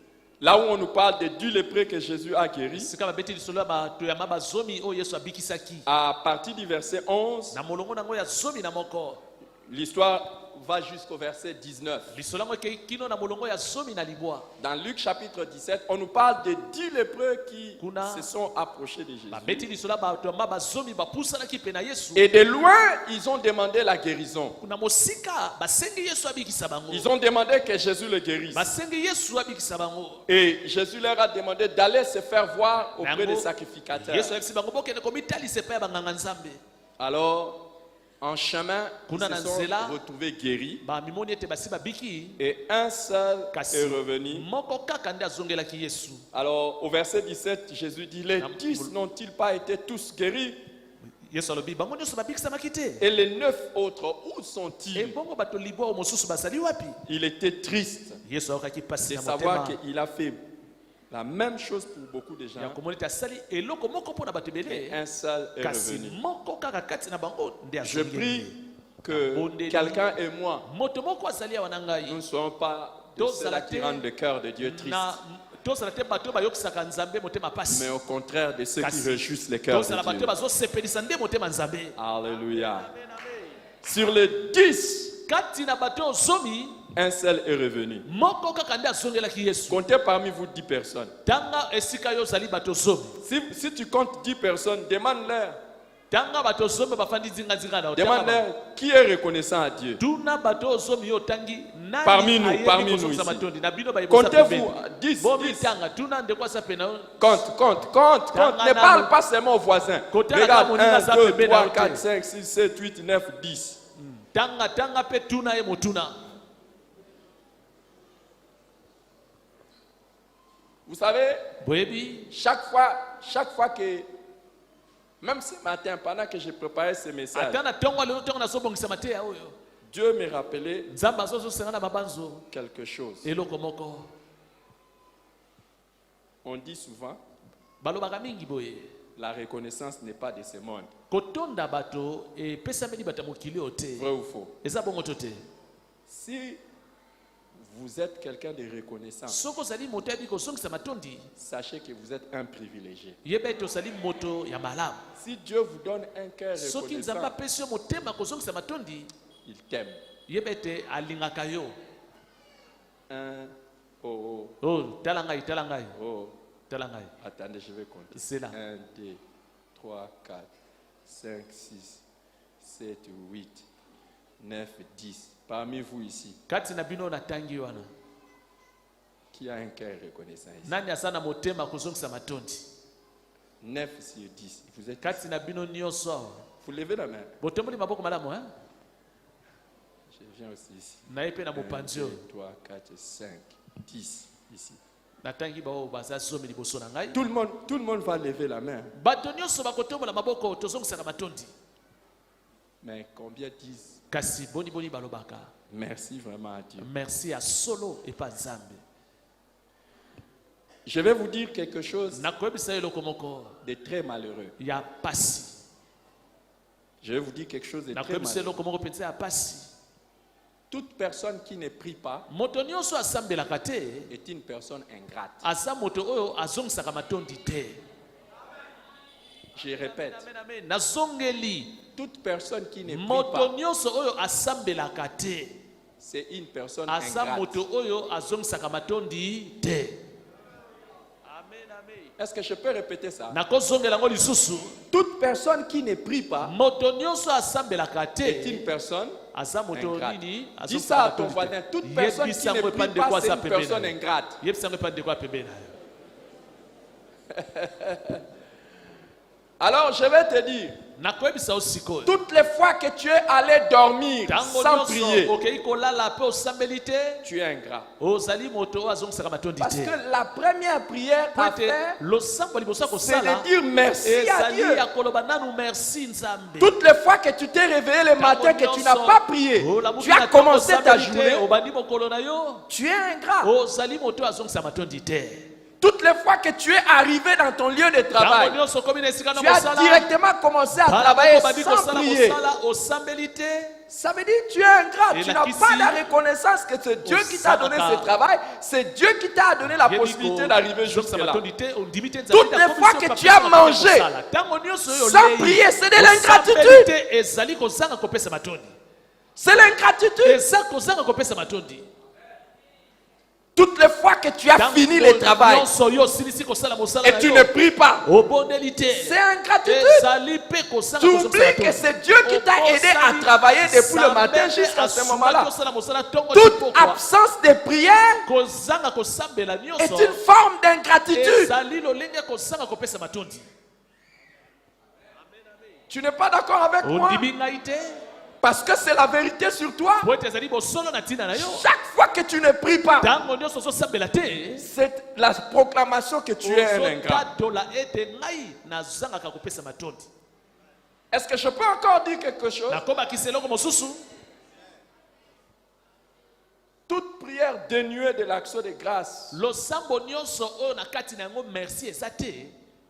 Speaker 1: là où on nous parle des 10 lépreux que Jésus a guéris,
Speaker 2: sika babeti lisolo ya bato ya mabazomi oyo yesu abikisaki.
Speaker 1: à partir du verset 11,
Speaker 2: na molongo nango ya zomi na moko
Speaker 1: l'histoire va jusqu'au verset 19.
Speaker 2: lisolo yango ekei kino na molongo ya zomi na libwa.
Speaker 1: Dans Luc chapitre 17, on nous parle des 10 lépreux qui
Speaker 2: Kuna-
Speaker 1: se sont approchés de Jésus.
Speaker 2: babeti lisolo ya bato ya mabazomi bapusanaki mpe na yesu.
Speaker 1: Et de loin, ils ont demandé la guérison.
Speaker 2: na mosika basengi yesu abikisa bango.
Speaker 1: Ils ont demandé que Jésus le guérisse.
Speaker 2: basengi yesu abikisa bango.
Speaker 1: Et Jésus leur a demandé d'aller se faire voir auprès
Speaker 2: Nango,
Speaker 1: des sacrificateurs.
Speaker 2: yesu ayebisi bango bokende komitalisa epai ya banganga nzambe.
Speaker 1: Alors, en chemin, ils
Speaker 2: Kuna
Speaker 1: se
Speaker 2: na
Speaker 1: sont
Speaker 2: nzela.
Speaker 1: retrouvés guéris
Speaker 2: bamimoni ete basi babiki
Speaker 1: et un seul
Speaker 2: kasi
Speaker 1: est revenu.
Speaker 2: moko kaka nde azongelaki Yesu.
Speaker 1: Alors, au verset 17, Jésus dit, les 10 n'ont-ils pas été tous guéris?
Speaker 2: Yesu alobi bango nyonso babikisamaki te.
Speaker 1: Et les 9 autres, où sont-ils?
Speaker 2: ebongo bato libwa oyo mosusu bazali wapi?
Speaker 1: Il était triste
Speaker 2: Yesu ayokaki pasi
Speaker 1: de
Speaker 2: na
Speaker 1: savoir
Speaker 2: motema
Speaker 1: qu'il a fait la même chose pour beaucoup de gens.
Speaker 2: ya komona ete asali eloko moko mpo na bato
Speaker 1: Et
Speaker 2: ebele
Speaker 1: un seul est
Speaker 2: kasi
Speaker 1: revenu.
Speaker 2: moko kaka kati na bango nde
Speaker 1: Je prie
Speaker 2: azongeli.
Speaker 1: que quelqu'un et moi,
Speaker 2: moto moko azali awa na
Speaker 1: nous
Speaker 2: ngai
Speaker 1: ne soyons pas de ceux-là qui rendent le cœur de Dieu triste,
Speaker 2: na tozala te bato oyo bayokisaka nzambe motema
Speaker 1: mais
Speaker 2: pasi,
Speaker 1: au contraire de ceux qui
Speaker 2: kasi
Speaker 1: réjouissent le cœur
Speaker 2: tozala
Speaker 1: de
Speaker 2: bato
Speaker 1: Dieu.
Speaker 2: oyo bazosepelisa nde motema nzambe.
Speaker 1: Alléluia. Sur les 10,
Speaker 2: kati na bato oyo zomi
Speaker 1: un seul est revenu.
Speaker 2: moko kaka nde azongelaki Yesu.
Speaker 1: Comptez parmi vous 10 personnes.
Speaker 2: Tanga esika yo ozali bato zomi.
Speaker 1: Si tu comptes 10 personnes, demande-leur
Speaker 2: Tanga bato zomi bafandi zinga na otanga
Speaker 1: qui est reconnaissant à Dieu.
Speaker 2: tuna bato zomi yo tangi nani
Speaker 1: Parmi nous,
Speaker 2: ayebi
Speaker 1: parmi nous
Speaker 2: kozongisa
Speaker 1: ici.
Speaker 2: matondi na bino bayibosa
Speaker 1: Comptez-vous
Speaker 2: pembeni.
Speaker 1: 10,
Speaker 2: Bomi
Speaker 1: 10.
Speaker 2: tanga tuna ndeko asa pena
Speaker 1: Compte.
Speaker 2: Tanga
Speaker 1: Ne
Speaker 2: na
Speaker 1: parle
Speaker 2: mo-
Speaker 1: pas seulement aux voisins.
Speaker 2: Kotala
Speaker 1: Regarde,
Speaker 2: kama uninga
Speaker 1: 1,
Speaker 2: za
Speaker 1: 2,
Speaker 2: pembeni
Speaker 1: 3,
Speaker 2: na
Speaker 1: 4,
Speaker 2: hotel.
Speaker 1: 5, 6, 7, 8, 9, 10.
Speaker 2: tanga pe tuna ye motuna.
Speaker 1: Vous savez,
Speaker 2: Boyebi
Speaker 1: chaque fois que, même ce matin, pendant que je préparais ce message,
Speaker 2: atana tongo lelo tongo na sobongisa mateya oyo.
Speaker 1: Dieu me rappelait
Speaker 2: Nzambe azozosenga na mabanzo
Speaker 1: quelque chose.
Speaker 2: eloko moko.
Speaker 1: On dit souvent,
Speaker 2: Balobaka mingi boye.
Speaker 1: la reconnaissance n'est pas de ce monde.
Speaker 2: Kotonda bato epesameli bato ya mokili oyo te.
Speaker 1: Vrai ou faux?
Speaker 2: Eza bongo to te.
Speaker 1: Si vous êtes quelqu'un de reconnaissant,
Speaker 2: Soko ozali moto yabi kozongisa matondi,
Speaker 1: sachez que vous êtes un privilégié.
Speaker 2: yeba ete ozali moto ya malamu.
Speaker 1: Si Dieu vous donne un cœur
Speaker 2: Soki nzambe
Speaker 1: reconnaissant,
Speaker 2: apesi yo motema kozongisa matondi,
Speaker 1: il t'aime.
Speaker 2: yeba ete alingaka yo.
Speaker 1: Oh,
Speaker 2: Oh, tala ngai, tala ngai,
Speaker 1: oh.
Speaker 2: tala ngai.
Speaker 1: Attendez, je vais compter.
Speaker 2: C'est là.
Speaker 1: 1, 2, 3, 4, 5, 6, 7, 8, 9, 10. Parmi vous ici,
Speaker 2: Kati na bino na tangi wana.
Speaker 1: qui a un cœur reconnaissant ici?
Speaker 2: Nani asana motema kozongisa matondi?
Speaker 1: 9 sur 10. Vous êtes
Speaker 2: Kati na bino nyonso awa.
Speaker 1: Vous levez la main.
Speaker 2: Botomboli maboko malamu, hein?
Speaker 1: Je viens aussi ici.
Speaker 2: Na yepe na
Speaker 1: 1,
Speaker 2: mopanzi
Speaker 1: 2,
Speaker 2: oyo.
Speaker 1: 3, 4, 5, 10 ici.
Speaker 2: Na tangi bao baza zomi liboso na ngai.
Speaker 1: Tout le monde va lever la main.
Speaker 2: Bato nyonso bakotombola maboko tozongisaka matondi.
Speaker 1: Mais combien disent
Speaker 2: Kasi boni balobaka.
Speaker 1: merci vraiment à Dieu?
Speaker 2: Merci à solo et pas Nzambe.
Speaker 1: Je vais vous dire quelque chose
Speaker 2: Nakoyebisa eloko moko
Speaker 1: de très malheureux.
Speaker 2: ya pasi.
Speaker 1: Je vais vous dire quelque chose de très
Speaker 2: Nakoyebisa
Speaker 1: malheureux.
Speaker 2: eloko moko penza ya pasi.
Speaker 1: Toute personne qui ne prie pas
Speaker 2: Moto nyonso asambelaka te
Speaker 1: est une personne ingrate.
Speaker 2: aza moto oyo azongisaka matondi te.
Speaker 1: Je répète,
Speaker 2: Amen, amen. Nazongeli
Speaker 1: toute personne qui ne prie
Speaker 2: moto
Speaker 1: pas,
Speaker 2: nyonso oyo asambelaka te
Speaker 1: c'est une personne
Speaker 2: aza
Speaker 1: ingrate.
Speaker 2: moto oyo azongisaka matondi te. Amen, amen.
Speaker 1: Est-ce que je peux répéter ça?
Speaker 2: Nakozongela ngo lisusu.
Speaker 1: Toute personne qui ne prie pas
Speaker 2: Moto nyonso asambelaka
Speaker 1: est
Speaker 2: te
Speaker 1: une personne
Speaker 2: aza moto
Speaker 1: ingrate.
Speaker 2: nini
Speaker 1: Dis ça à ton
Speaker 2: matondi te.
Speaker 1: voisin. Toute personne qui ne prie pas, c'est une personne ingrate.
Speaker 2: Yebisango epa ndeko ya pembeni na yo.
Speaker 1: Alors je vais te dire,
Speaker 2: Nakoyebisa osikoyo.
Speaker 1: toutes les fois que tu es allé dormir
Speaker 2: Tango
Speaker 1: sans
Speaker 2: nyonso
Speaker 1: prier,
Speaker 2: okei kolala pe osambeli te
Speaker 1: tu es ingrat.
Speaker 2: ozali moto oyo azongisaka matondi
Speaker 1: Parce
Speaker 2: te.
Speaker 1: que la première prière
Speaker 2: Po
Speaker 1: à
Speaker 2: ete
Speaker 1: faire,
Speaker 2: losambo liboso ya
Speaker 1: c'est
Speaker 2: kosala
Speaker 1: de dire merci à
Speaker 2: ezali
Speaker 1: Dieu.
Speaker 2: ya koloba nanu merci Nzambe.
Speaker 1: Toutes les fois que tu t'es réveillé le matin, que tu n'as pas prié, tu as commencé ta journée,
Speaker 2: obandi mokolo na yo
Speaker 1: tu es ingrat.
Speaker 2: ozali moto oyo azongisa matondi te.
Speaker 1: Toutes les fois que tu es arrivé dans ton lieu de travail,
Speaker 2: Tango nyonso okomi na esika na
Speaker 1: tu as
Speaker 2: mosala
Speaker 1: directement commencé à travailler sans prier.
Speaker 2: osambeli te.
Speaker 1: Ça veut dire que tu es ingrat.
Speaker 2: Et
Speaker 1: Tu
Speaker 2: la
Speaker 1: n'as
Speaker 2: kisi-
Speaker 1: pas la reconnaissance que c'est Dieu qui t'a donné ce travail. C'est Dieu qui t'a donné la possibilité d'arriver jusque-là. Toutes les fois que tu as mangé sans prier, c'est de l'ingratitude. C'est l'ingratitude. Toutes les fois que tu as fini le travail et tu ne pries pas, c'est ingratitude. Tu oublies que c'est Dieu qui t'a aidé à travailler depuis le matin jusqu'à ce moment-là. Toute absence de prière est une forme d'ingratitude. Tu n'es pas d'accord avec moi?
Speaker 2: ondimi ngai te
Speaker 1: Parce que c'est la vérité sur toi.
Speaker 2: po ete ezali bosolo na ntina na yo
Speaker 1: Chaque fois que tu ne pries pas,
Speaker 2: ntango nyonso ozosambela te
Speaker 1: c'est la proclamation que tu es un ingrat.
Speaker 2: ozotatola ete ngai nazangaka kopesa matondi.
Speaker 1: Est-ce que je peux encore dire quelque chose?
Speaker 2: nakobakisa eloko mosusu.
Speaker 1: Toute prière dénuée de l'action de grâce
Speaker 2: losambo nyonso oyo na kati na yango merci eza te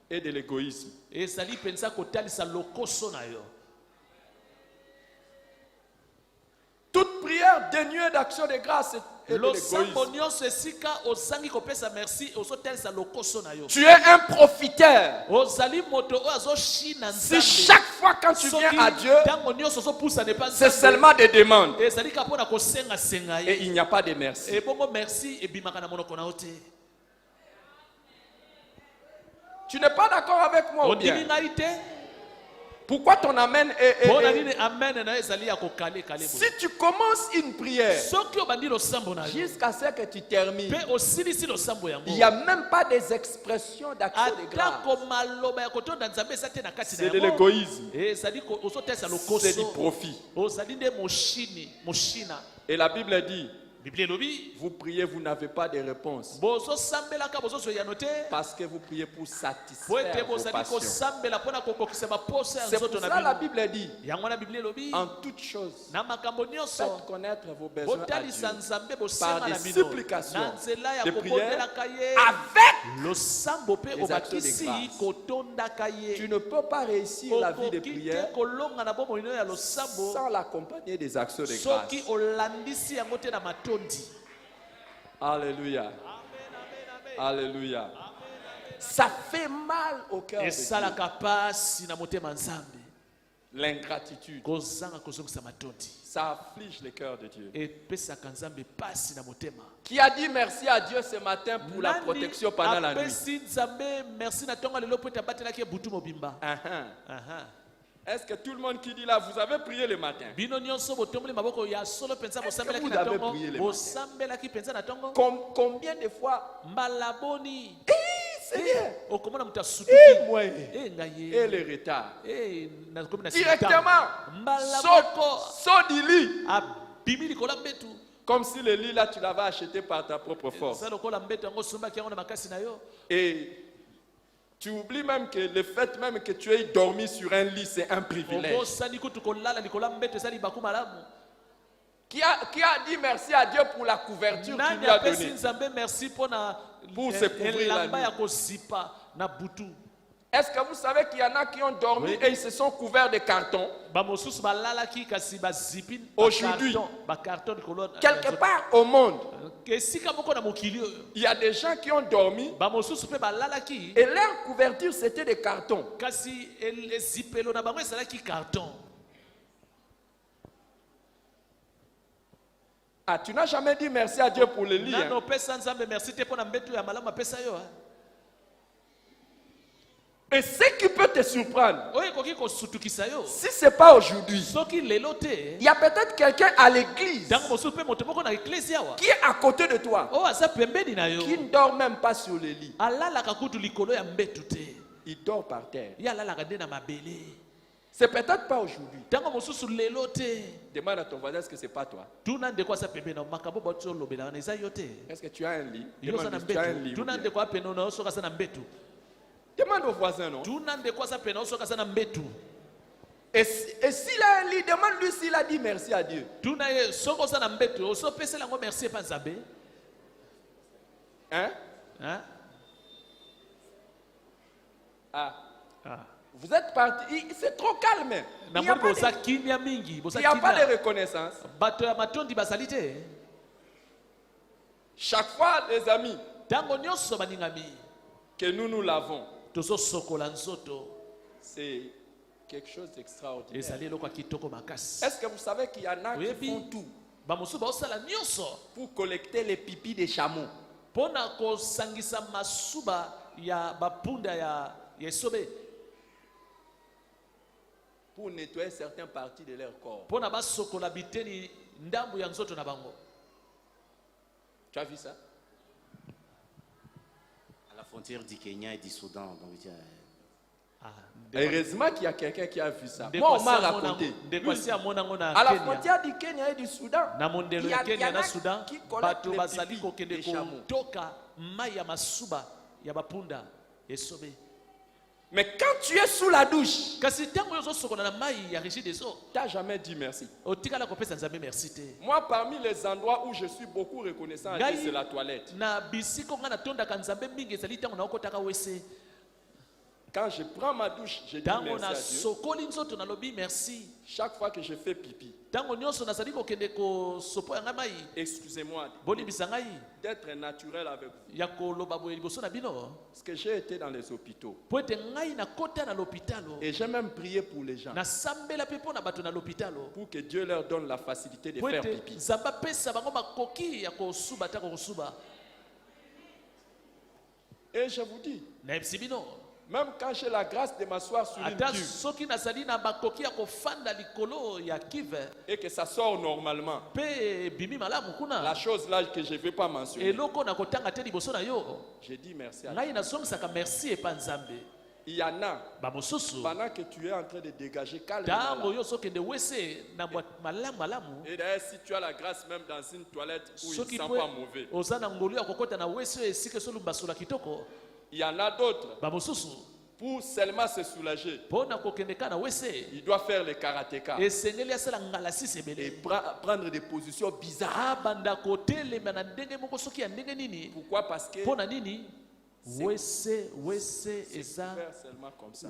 Speaker 1: et de l'égoïsme
Speaker 2: ezali mpenza kotalisa lokoso na yo.
Speaker 1: toute prière dénuée d'action de grâce et de
Speaker 2: losambo
Speaker 1: l'égoïsme.
Speaker 2: nyonso esika ozangi kopesa merci ozotalisa lokoso na yo.
Speaker 1: Tu es un profiteur.
Speaker 2: ozali moto oyo azoshina
Speaker 1: Si
Speaker 2: nzambe.
Speaker 1: chaque fois quand tu viens à Dieu,
Speaker 2: ntango nyonso ozopusana epa
Speaker 1: c'est
Speaker 2: nzambe
Speaker 1: seulement des demandes
Speaker 2: ezali ka mpona kosengasenga
Speaker 1: et
Speaker 2: ye
Speaker 1: il n'y a pas de merci.
Speaker 2: ebongo merci ebimaka na monoko na yo te.
Speaker 1: Tu n'es pas d'accord avec moi ou
Speaker 2: ondimi
Speaker 1: bien?
Speaker 2: ngai te
Speaker 1: Pourquoi ton amen est...
Speaker 2: mpona nini amen na yo ezali ya kokale-kale boye.
Speaker 1: Si tu commences une prière
Speaker 2: soki obandi losambo na yo
Speaker 1: jusqu'à ce que tu termines,
Speaker 2: mpe osilisi losambo yango
Speaker 1: il n'y a même pas des expressions d'action de grâce.
Speaker 2: atako maloba ya kotonda nzambe eza te na kati na
Speaker 1: C'est de
Speaker 2: yango
Speaker 1: l'égoïsme.
Speaker 2: ezali ozotalisa
Speaker 1: C'est du
Speaker 2: lokoso
Speaker 1: profit.
Speaker 2: ozali nde moshina.
Speaker 1: Et la Bible dit,
Speaker 2: biblia elobi
Speaker 1: vous priez, vous n'avez pas de réponse.
Speaker 2: bozosambelaka bozozweyano te
Speaker 1: Parce que vous priez pour
Speaker 2: po ete
Speaker 1: satisfaire vos
Speaker 2: bozali
Speaker 1: passions.
Speaker 2: kosambela mpona kokokisa baposo ya
Speaker 1: C'est pour
Speaker 2: nzoto na
Speaker 1: ça la
Speaker 2: bino.
Speaker 1: Bible dit,
Speaker 2: yango na biblia elobi
Speaker 1: en toutes choses,
Speaker 2: na makambo
Speaker 1: faites
Speaker 2: nyonso
Speaker 1: connaître vos besoins à
Speaker 2: botalisa
Speaker 1: Dieu
Speaker 2: nzambe
Speaker 1: par
Speaker 2: bosenga
Speaker 1: des
Speaker 2: na bino
Speaker 1: supplications,
Speaker 2: na nzela ya
Speaker 1: des prières,
Speaker 2: kobondelaka ye
Speaker 1: avec.
Speaker 2: losambo mpe
Speaker 1: des actions de
Speaker 2: obakisi
Speaker 1: grâce.
Speaker 2: kotondaka
Speaker 1: Tu
Speaker 2: ye.
Speaker 1: ne peux pas réussir la vie de
Speaker 2: okoki
Speaker 1: prière
Speaker 2: te kolonga na bomoi no ya losambo
Speaker 1: sans l'accompagner des actions de grâce.
Speaker 2: soki olandisi yango te na matondi.
Speaker 1: Alléluia. Alléluia. Ça fait mal au cœur de Dieu.
Speaker 2: esalaka pasi na motema nzambe
Speaker 1: L'ingratitude.
Speaker 2: kozanga kozongisa matondi
Speaker 1: Ça afflige le cœur de Dieu.
Speaker 2: epesaka nzambe pasi na motema.
Speaker 1: Qui a dit merci à Dieu ce matin pour la
Speaker 2: Nani
Speaker 1: protection pendant la nuit?
Speaker 2: apesi nzambe merci na ntongo lelo po ete abatelaki ye butu mobimba.
Speaker 1: Uh-huh. Est-ce que tout le monde qui dit là, vous avez prié le matin?
Speaker 2: bino nyonso botongoli maboko ya solo mpenza bosambelaki
Speaker 1: vous
Speaker 2: na
Speaker 1: avez
Speaker 2: ntongo
Speaker 1: prié le matin?
Speaker 2: bosambelaki mpenza na ntongo
Speaker 1: Combien de fois?
Speaker 2: mbala boni
Speaker 1: Seigneur.
Speaker 2: okomona moto
Speaker 1: Et
Speaker 2: asutuki
Speaker 1: moi.
Speaker 2: ngai
Speaker 1: Et le retard.
Speaker 2: nakomi na
Speaker 1: Directement.
Speaker 2: mbala moko
Speaker 1: Saut du lit.
Speaker 2: abimi likolo ya mbetu.
Speaker 1: Comme si le lit là, tu l'avais acheté par ta propre force.
Speaker 2: eza lokola mbetu yango osombaki yango na makasi na yo.
Speaker 1: Et tu oublies même que le fait même que tu aies dormi sur un lit, c'est un privilège.
Speaker 2: okosani kutu kolala likolo ya mbetu eza libaku malamu.
Speaker 1: Qui a dit merci à Dieu pour la couverture qu'il
Speaker 2: nani
Speaker 1: lui a
Speaker 2: apesi
Speaker 1: donnée?
Speaker 2: nzambe merci mpona
Speaker 1: Pour se couvrir la
Speaker 2: elamba
Speaker 1: nuit.
Speaker 2: ya kosipa na butu.
Speaker 1: Est-ce que vous savez qu'il y en a qui ont dormi
Speaker 2: Oui.
Speaker 1: et ils se sont couverts de carton?
Speaker 2: bamosusu balalaki kasi bazipi
Speaker 1: Aujourd'hui,
Speaker 2: bacarton likolo
Speaker 1: quelque part au monde,
Speaker 2: esika moko na mokili oyo
Speaker 1: il y a des gens qui ont dormi
Speaker 2: bamosusu mpe balalaki
Speaker 1: et leur couverture c'était de carton.
Speaker 2: kasi ezipelo na bango ezalaki carton.
Speaker 1: Ah, tu n'as jamais dit merci à Dieu pour le lit.
Speaker 2: nano
Speaker 1: Hein?
Speaker 2: opesa nzambe merci te mpo na mbetu ya malamu apesa yo.
Speaker 1: Et ce qui peut te surprendre,
Speaker 2: oyo ekoki kosutukisa yo
Speaker 1: si ce n'est pas aujourd'hui,
Speaker 2: soki lelo te
Speaker 1: il y a peut-être quelqu'un à l'église
Speaker 2: ntango mosusu mpe moto moko na eklesi awa
Speaker 1: qui est à côté de toi,
Speaker 2: oyo aza pembeni na yo
Speaker 1: qui ne dort même pas sur le lit.
Speaker 2: alalaka kutu likolo ya mbetu te
Speaker 1: Il dort par terre.
Speaker 2: ye alalaka nde na mabele.
Speaker 1: C'est peut-être pas aujourd'hui.
Speaker 2: ntango mosusu lelo te
Speaker 1: Demande à ton voisin, est-ce que c'est pas toi?
Speaker 2: tuna ndeko aza pembeni na makambo bauti olobela wana eza yo te.
Speaker 1: Est-ce que tu as un lit?
Speaker 2: yo oza na
Speaker 1: Demande, tu as un lit.
Speaker 2: mbetu
Speaker 1: ou
Speaker 2: tuna
Speaker 1: bien?
Speaker 2: ndeko apene na yo soki aza na mbetu.
Speaker 1: Demande au voisin, non?
Speaker 2: tuna ndeko aza pene na yo soki aza na mbetu.
Speaker 1: Et s'il a un lit, demande-lui s'il a dit merci à Dieu.
Speaker 2: tuna ye soki oza na mbetu osopesela yango merci epa nzambe.
Speaker 1: Hein?
Speaker 2: Hein?
Speaker 1: Ah.
Speaker 2: Ah.
Speaker 1: Vous êtes parti. C'est trop calme. Il n'y a
Speaker 2: namoni
Speaker 1: pas
Speaker 2: boza
Speaker 1: de,
Speaker 2: kimia mingi boza
Speaker 1: il y a pas
Speaker 2: kimia.
Speaker 1: de reconnaissance.
Speaker 2: bato ya matondi bazali te.
Speaker 1: Chaque fois, les amis,
Speaker 2: ntango nyonso baningami
Speaker 1: que nous l'avons,
Speaker 2: tozosokola nzoto
Speaker 1: c'est quelque chose d'extraordinaire.
Speaker 2: ezali eloko ya kitoko makasi.
Speaker 1: Est-ce que vous savez qu'il y en a qui
Speaker 2: Oyebi,
Speaker 1: font tout
Speaker 2: bamosusu baosala nyonso
Speaker 1: pour collecter les pipis des chameaux?
Speaker 2: mpona kosangisa masuba ya bapunda ya esobe
Speaker 1: Pour nettoyer certaines parties de leur corps.
Speaker 2: mpona basokola biteni ndambu ya nzoto na bango.
Speaker 1: Tu as vu ça?
Speaker 3: À la frontière du Kenya et du Soudan. Donc,
Speaker 1: Heureusement qu'il y a quelqu'un qui a vu ça. Moi, on m'a raconté. À la frontière du Kenya et du Soudan, il y a qui collectent les pipis des chameaux. Mais quand tu es sous la douche, tu n'as jamais dit merci. Moi, parmi les endroits où je suis beaucoup reconnaissant, c'est la toilette. Quand je prends ma douche, je dis merci à Dieu. Chaque fois que je fais pipi, excusez-moi d'être naturel avec vous. Parce que j'ai été dans les hôpitaux. Et j'ai même prié pour les gens. Pour que Dieu leur donne la facilité de faire pipi. Et je vous dis, même quand j'ai la grâce de m'asseoir sur une cuve et que ça sort normalement, la chose là que je ne vais pas mentionner, j'ai dit merci à Dieu. Il y en a, pendant que tu es en train de dégager calmement, et d'ailleurs si tu as la grâce même dans une toilette où il ne sent pas mauvais, il y en a d'autres, pour seulement se soulager, il doit faire le karatéka et prendre des positions bizarres. Pourquoi? Parce que c'est faire seulement comme ça.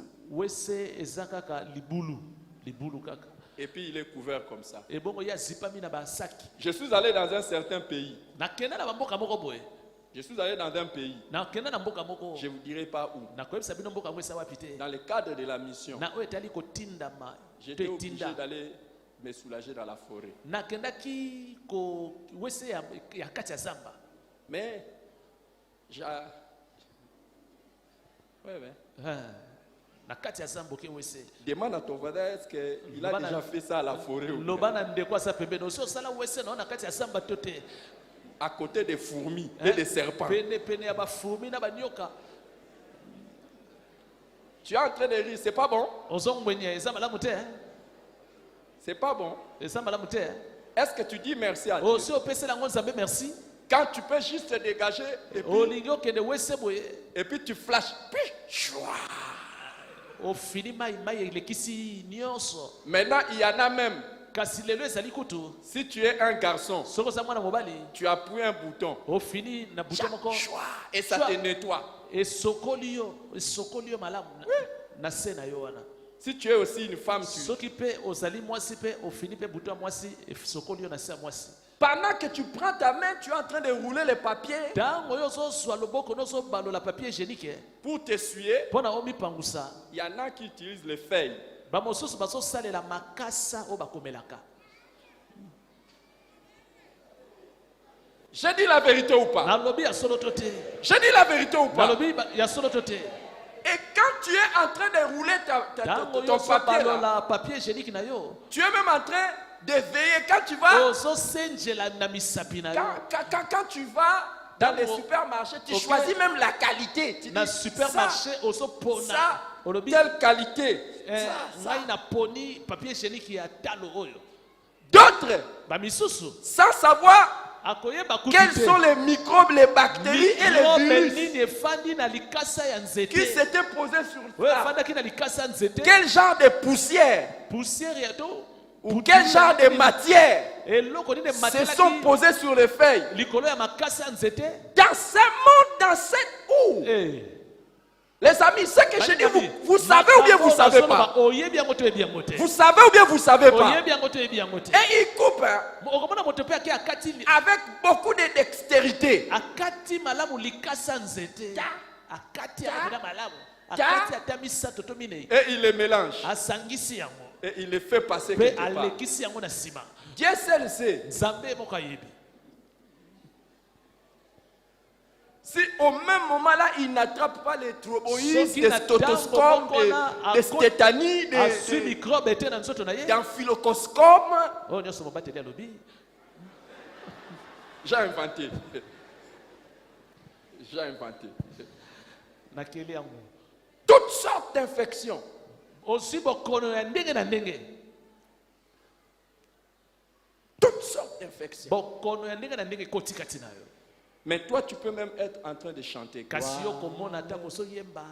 Speaker 1: Et puis il est couvert comme ça. Je suis allé dans un certain pays. Je suis allé dans un pays. Je ne vous dirai pas où. Dans le cadre de la mission, j'étais obligé d'aller me soulager dans la forêt. Mais, demande à ton voisin, est-ce qu'il a déjà fait ça à la forêt ou à côté des fourmis et des serpents. Tu es en train de rire, c'est pas bon? C'est pas bon? Est-ce que tu dis merci à Dieu? Quand tu peux juste te dégager et puis tu flashes. Maintenant, il y en a même. Si tu es un garçon, tu appuies un bouton et ça te nettoie. Si tu es aussi une femme, pendant que tu prends ta main, tu es en train de rouler les papiers pour t'essuyer. Il y en a qui utilisent les feuilles. J'ai dit la vérité ou pas? J'ai dit la vérité ou pas? Et quand tu es en train de rouler ton papier là, tu es même en train de veiller quand tu vas quand tu vas dans les supermarchés, tu choisis même la qualité. Tu dis ça, telle qualité. D'autres, sans savoir quels sont les microbes, les bactéries et les virus qui s'étaient posés sur ça. Quel genre de poussière ou quel genre de matière se sont posés sur les feuilles. Dans ce monde, dans cette eau. Les amis, ce que je dis, vous savez ou bien vous ne savez pas? Vous savez ou bien vous ne savez pas? Et il coupe avec beaucoup de dextérité. Et il les mélange. Et il les fait passer quelque part. Dieu seul sait. Si au même moment là, il n'attrape pas les troboïdes, des stotoscomes, des stétanies, d'amphilocoscomes. J'ai inventé. toutes sortes d'infections.
Speaker 2: Aussi bokono ya ndenge na ndenge.
Speaker 1: Toutes sortes d'infections.
Speaker 2: Bokono ya ndenge na ndenge kotikati nayo.
Speaker 1: Mais toi, tu peux même être en train de chanter.
Speaker 2: Kasi yo komona ta koso yemba.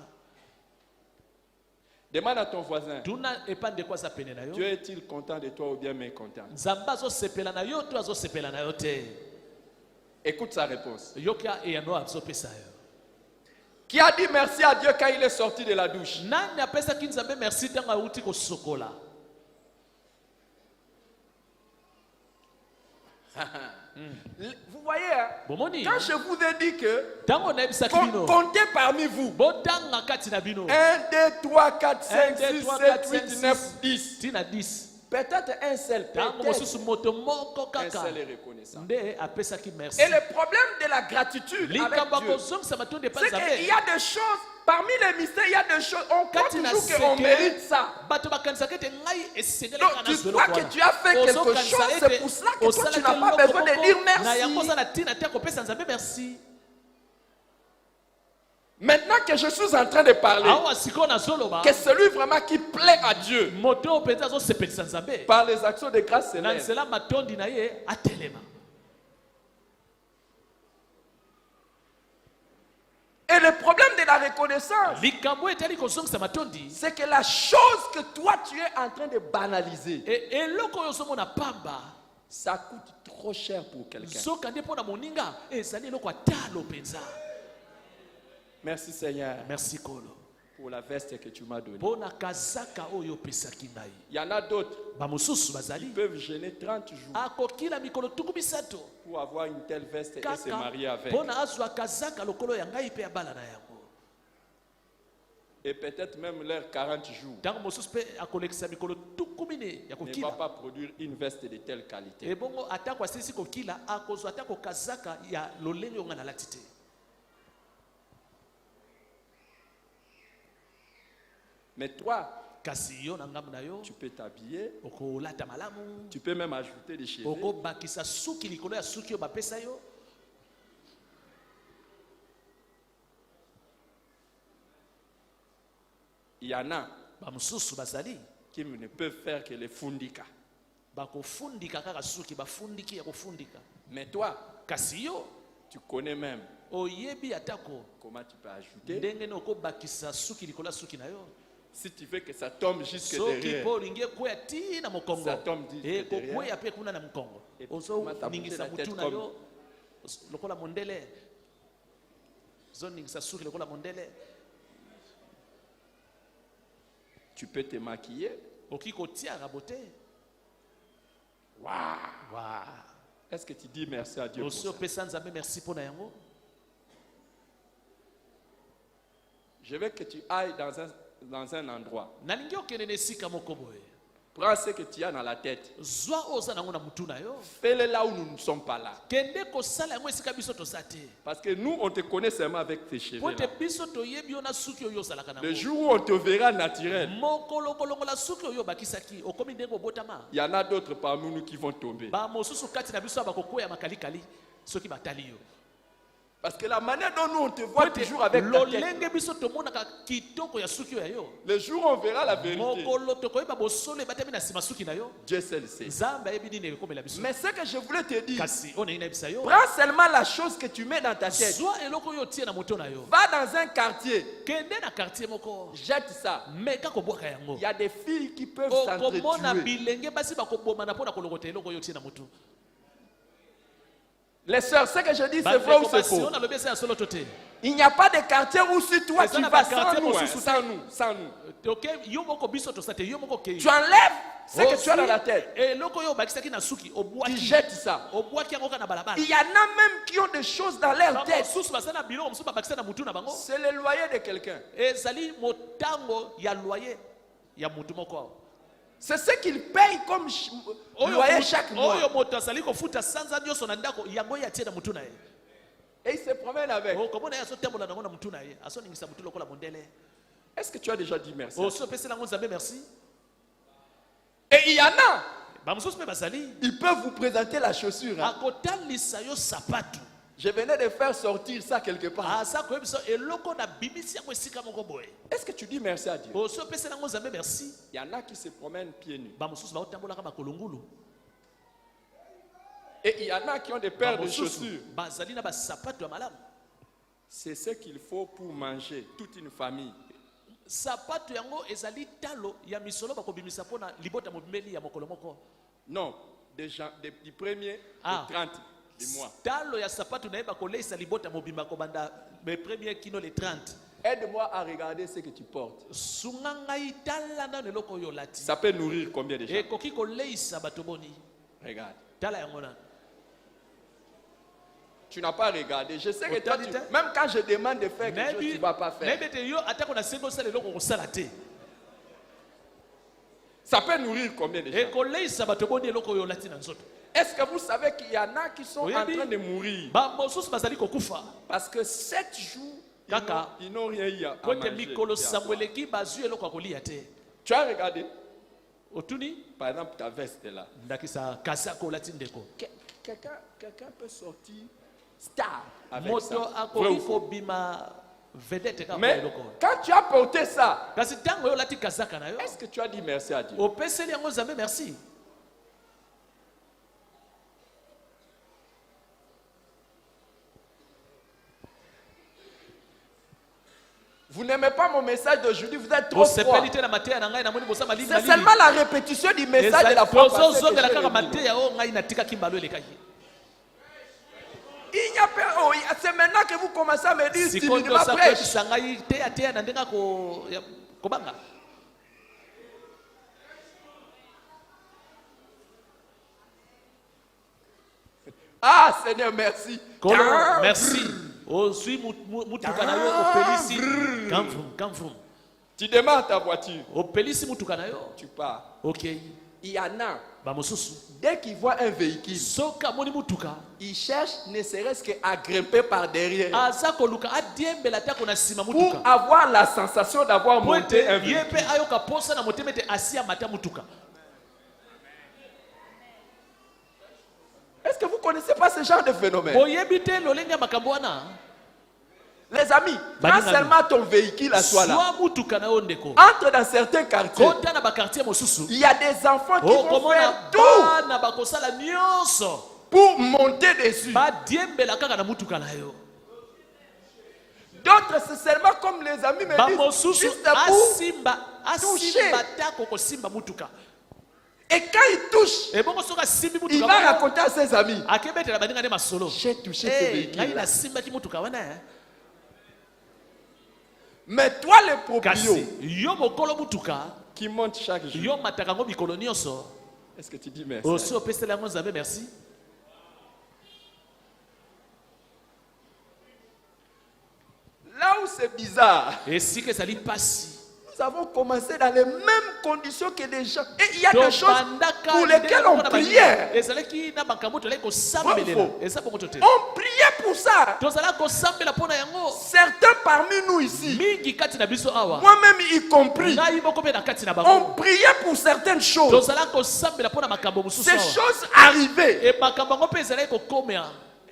Speaker 1: Demande à ton voisin,
Speaker 2: Tuna epande kwa za pene na yo.
Speaker 1: Dieu est-il content de toi ou bien mécontent?
Speaker 2: Nzamba zo sepela na yo to azo sepela na yo te.
Speaker 1: Écoute sa réponse.
Speaker 2: Yoka e yano azo pesa yo.
Speaker 1: Qui a dit merci à Dieu quand il est sorti de la douche?
Speaker 2: Nani apesa ki nzambe merci tanga uti ko sokola.
Speaker 1: Vous voyez, hein,
Speaker 2: Bomoni.
Speaker 1: quand je vous ai dit que
Speaker 2: Tango na ebisa kibino.
Speaker 1: comptez parmi vous
Speaker 2: Botanga kati na bino.
Speaker 1: 1, 2, 3, 4, 5,
Speaker 2: 1, 2,
Speaker 1: 6,
Speaker 2: 3,
Speaker 1: 7,
Speaker 2: 4,
Speaker 1: 8,
Speaker 2: 5,
Speaker 1: 9, 10.
Speaker 2: Tina 10.
Speaker 1: Peut-être un seul,
Speaker 2: Tango
Speaker 1: peut-être
Speaker 2: mosusu moto moko
Speaker 1: un
Speaker 2: kaka.
Speaker 1: seul est reconnaissant.
Speaker 2: Nde apesa ki merci.
Speaker 1: Et le problème de la gratitude
Speaker 2: Likamba
Speaker 1: avec Dieu,
Speaker 2: kozongisa matonde pa
Speaker 1: c'est
Speaker 2: nzambe.
Speaker 1: qu'il y a des choses, parmi les mystères, il y a des choses, on croit
Speaker 2: Kati na
Speaker 1: toujours qu'on
Speaker 2: seke,
Speaker 1: mérite ça.
Speaker 2: bato bakanisa kete ngai esengeli
Speaker 1: Donc
Speaker 2: kana
Speaker 1: tu
Speaker 2: zolo
Speaker 1: crois
Speaker 2: kwa.
Speaker 1: que tu as fait quelque chose, c'est pour cela que toi tu n'as pas besoin de dire
Speaker 2: Na yango
Speaker 1: merci.
Speaker 2: na tina te kopesa nzambe merci.
Speaker 1: Maintenant que je suis en train de parler,
Speaker 2: Awa siko na zolo ba.
Speaker 1: que celui vraiment qui plaît à Dieu
Speaker 2: Moto penza zo sepelisa nzambe.
Speaker 1: par les actions de grâce
Speaker 2: Na
Speaker 1: céleste,
Speaker 2: nzela matondi na ye atelema.
Speaker 1: et le problème de la reconnaissance,
Speaker 2: Likambo etali kozongisa matondi.
Speaker 1: c'est que la chose que toi tu es en train de banaliser,
Speaker 2: Et eloko yo somo na pamba.
Speaker 1: ça coûte trop cher pour quelqu'un.
Speaker 2: Soka nde pona moninga ezali eloko atalo penza.
Speaker 1: Merci Seigneur
Speaker 2: Merci kolo.
Speaker 1: pour la veste que tu m'as donnée.
Speaker 2: Pona kazaka oyo pesaki ngai.
Speaker 1: Il y en a d'autres
Speaker 2: Ba mosusu
Speaker 1: qui
Speaker 2: bazali.
Speaker 1: peuvent gêner 30 jours
Speaker 2: Akokila mikolo tuku bisato.
Speaker 1: pour avoir une telle veste et se
Speaker 2: Kaka
Speaker 1: marier avec.
Speaker 2: pona azwa kazaka lokolo ya ngai pe abala na yango.
Speaker 1: Et peut-être même leurs 40 jours
Speaker 2: Tango mosusu pe akolekisa mikolo tuku mine ya
Speaker 1: ne va
Speaker 2: kokila.
Speaker 1: pas produire une veste de telle qualité.
Speaker 2: Et bongo atako asisi kokila akozwa atako kazaka ya lolenge onga na latite.
Speaker 1: Mais toi,
Speaker 2: Kasi yo na ngamu na yo
Speaker 1: tu peux t'habiller,
Speaker 2: okolata malamu.
Speaker 1: tu peux même ajouter des cheveux.
Speaker 2: Okobakisa suki likolo ya suki yo bapesa yo.
Speaker 1: Il y en a
Speaker 2: Ba mosusu bazali
Speaker 1: qui ne peuvent faire que les fundika.
Speaker 2: bakofundika kaka suki bafundiki ya kofundika.
Speaker 1: Mais toi,
Speaker 2: Kasi yo
Speaker 1: tu connais même
Speaker 2: oyebi atako
Speaker 1: comment tu peux ajouter.
Speaker 2: ndenge na okobakisa suki likolo ya suki na yo.
Speaker 1: Si tu veux que ça tombe jusque
Speaker 2: Soki
Speaker 1: derrière,
Speaker 2: po olingi ekweya ti na mokongo
Speaker 1: Ça tombe jusque derrière.
Speaker 2: ekokweya pe kuna na mokongo.
Speaker 1: Et puis,
Speaker 2: Ozoningisa
Speaker 1: la tête
Speaker 2: mutu na
Speaker 1: comme-
Speaker 2: yo lokola mondele. Ozoningisa suki lokola mondele.
Speaker 1: tu peux te maquiller.
Speaker 2: Oki kotiaka bote.
Speaker 1: Waouh!
Speaker 2: Wa.
Speaker 1: Est-ce que tu dis merci à Dieu pour
Speaker 2: Osi
Speaker 1: ça?
Speaker 2: opesa nzambe merci mpo na yango.
Speaker 1: Je veux que tu ailles dans un endroit.
Speaker 2: Nalingi okende na esika moko boye.
Speaker 1: Prends ce que tu as dans la tête.
Speaker 2: Zwa oyo oza nango na mutu na yo.
Speaker 1: Fais-le là où nous ne sommes pas là.
Speaker 2: Kende kosala yango esika biso toza te.
Speaker 1: Parce que nous, on te connaît seulement avec tes cheveux.
Speaker 2: Po te
Speaker 1: Là.
Speaker 2: biso toyebi yo na suki oyo ozalaka
Speaker 1: Le
Speaker 2: nango.
Speaker 1: jour où on te verra naturel,
Speaker 2: Mokolo kolongola suki oyo bakisaki okomi ndenge obotama.
Speaker 1: il y en a d'autres parmi nous qui vont tomber.
Speaker 2: Ba mosusu kati na biso bakokwea makalikali soki batali yo.
Speaker 1: Parce que la manière dont nous on te voit toujours avec ta tête,
Speaker 2: lolenge biso tomonaka kitoko ya suki oyo ya yo.
Speaker 1: le jour où on verra la vérité,
Speaker 2: Mokolo tokoyeba bosolo ebatami na nsima suki na yo.
Speaker 1: Dieu seul sait.
Speaker 2: Nzambe ayebi nini ekomela biso.
Speaker 1: Mais ce que je voulais te dire,
Speaker 2: Kasi oyo na yebisa yo.
Speaker 1: prends seulement la chose que tu mets dans ta tête.
Speaker 2: Zwa eloko oyo otie na moto na yo.
Speaker 1: Va dans un quartier,
Speaker 2: Kende na quartier moko.
Speaker 1: jette ça.
Speaker 2: Meka kobwaka yango.
Speaker 1: Il y a des filles qui peuvent
Speaker 2: Okomona
Speaker 1: s'entretuer.
Speaker 2: bilenge basi bakobomana mpona kolokota eloko oyo otie na motu.
Speaker 1: Les sœurs, ce que je dis, c'est vrai ou c'est faux?
Speaker 2: nalobi eza ya solo to te.
Speaker 1: Il n'y a pas de quartier où si toi
Speaker 2: Eza
Speaker 1: tu
Speaker 2: na
Speaker 1: vas
Speaker 2: bakartier
Speaker 1: sans nous, hein,
Speaker 2: mosusu te.
Speaker 1: sans nous.
Speaker 2: Ok, yo moko biso tosa te, yo moko kei.
Speaker 1: Tu enlèves ce que tu as dans la tête.
Speaker 2: Eloko oyo obakisaki na suki,
Speaker 1: Tu
Speaker 2: obwaki.
Speaker 1: jettes ça.
Speaker 2: Obwaki yango kaka na balabala.
Speaker 1: Il y en a même qui ont des choses dans leur
Speaker 2: Bango
Speaker 1: tête.
Speaker 2: mosusu baza na biloko mosusu babakisa na mutu na bango.
Speaker 1: C'est le loyer de quelqu'un.
Speaker 2: Ezali motango ya loyer ya mutu moko awa.
Speaker 1: C'est ce qu'il paye comme loyer chaque mois.
Speaker 2: Oyo moto azali kofuta sanza nyonso na ndako yango ya tie na mutu na ye.
Speaker 1: Et il se promène avec.
Speaker 2: Komona ya so tembola nango na mutu na ye. Aso ningisa mutu lokola mondele.
Speaker 1: Est-ce que tu as déjà dit merci?
Speaker 2: Oso pesi nango nzambe merci.
Speaker 1: Et il y en a.
Speaker 2: Ba mosusu pe bazali.
Speaker 1: Ils peuvent vous présenter la chaussure. Hein.
Speaker 2: Akotalisa yo sapatu.
Speaker 1: Je venais de faire sortir ça quelque part.
Speaker 2: aza koyeba biso eloko na bimisi yango esika moko boye
Speaker 1: Est-ce que tu dis merci à Dieu?
Speaker 2: osi opesela yango nzambe merci.
Speaker 1: Il y en a qui se promènent pieds nus.
Speaker 2: Bamosusu baotambolaka makolongulu.
Speaker 1: Et il y en a qui ont des paires de
Speaker 2: Bamosusu
Speaker 1: chaussures.
Speaker 2: bazali na basapato ya malamu.
Speaker 1: C'est ce qu'il faut pour manger toute une famille.
Speaker 2: Sapato yango ezali talo ya misolo bakobimisa mpona libota mobimeli ya mokolo moko.
Speaker 1: Non, du 1er au 30 du mois.
Speaker 2: Talo ya sapato naeba koleisa libota mobimba kobanda le premier kino le 30.
Speaker 1: Aide-moi à regarder ce que tu portes.
Speaker 2: Sungangai tala na neloko yo lati.
Speaker 1: Ça peut nourrir combien de gens?
Speaker 2: E koki koleisa batoboni.
Speaker 1: Regarde.
Speaker 2: Tala yango na.
Speaker 1: Tu n'as pas regardé. Je sais que toi, même quand je demande de faire quelque chose, tu ne vas pas faire. Ça peut nourrir combien de gens? Est-ce que vous savez qu'il y en a qui sont en train de mourir?
Speaker 2: Parce
Speaker 1: que 7 jours, ils n'ont rien eu à manger. Tu as regardé? Par exemple, ta veste est là. Quelqu'un peut sortir star avec ça. Mais quand tu as porté ça, est-ce que tu as dit merci à Dieu? Vous n'aimez pas mon message d'aujourd'hui, vous êtes trop froid. C'est seulement la répétition du message de la fois passée que il n'y a pas. Oh, c'est maintenant que vous commencez à me dire timidement prêche. Ah Seigneur, merci.
Speaker 2: Merci.
Speaker 1: Tu démarres ta voiture.
Speaker 2: Tu
Speaker 1: pars.
Speaker 2: Ok.
Speaker 1: Il y en a. Dès qu'ils voient un véhicule, ils cherchent ne serait-ce qu'à grimper par derrière pour avoir la sensation d'avoir monté un véhicule. Est-ce que vous ne connaissez pas ce genre de phénomène? Les amis, pas seulement ton véhicule à soi là. Entre dans certains quartiers, il y a des enfants qui vont faire tout pour monter dessus. D'autres, c'est seulement comme les amis me disent, juste pour toucher. Et quand il touche, il va raconter à ses amis, j'ai touché ce véhicule. Mais toi, le proprio qui monte chaque jour, est-ce que tu dis merci? Là où c'est bizarre, nous avons commencé dans les mêmes conditions que les gens. Et il y a des choses pour lesquelles on priait. On priait pour ça. Certains parmi nous ici, moi-même y compris, on priait pour certaines choses. Ces choses arrivaient.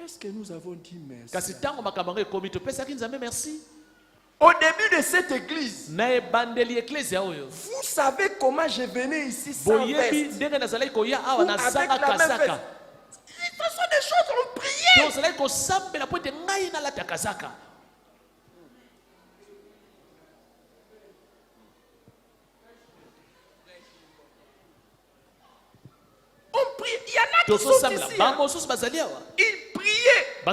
Speaker 1: Est-ce que nous avons dit merci? Au début de cette église, vous savez comment je venais ici sans veste ou avec la même veste. Ce sont des choses on priait. On prie. Il y en a qui sont ici. Ils priaient. Et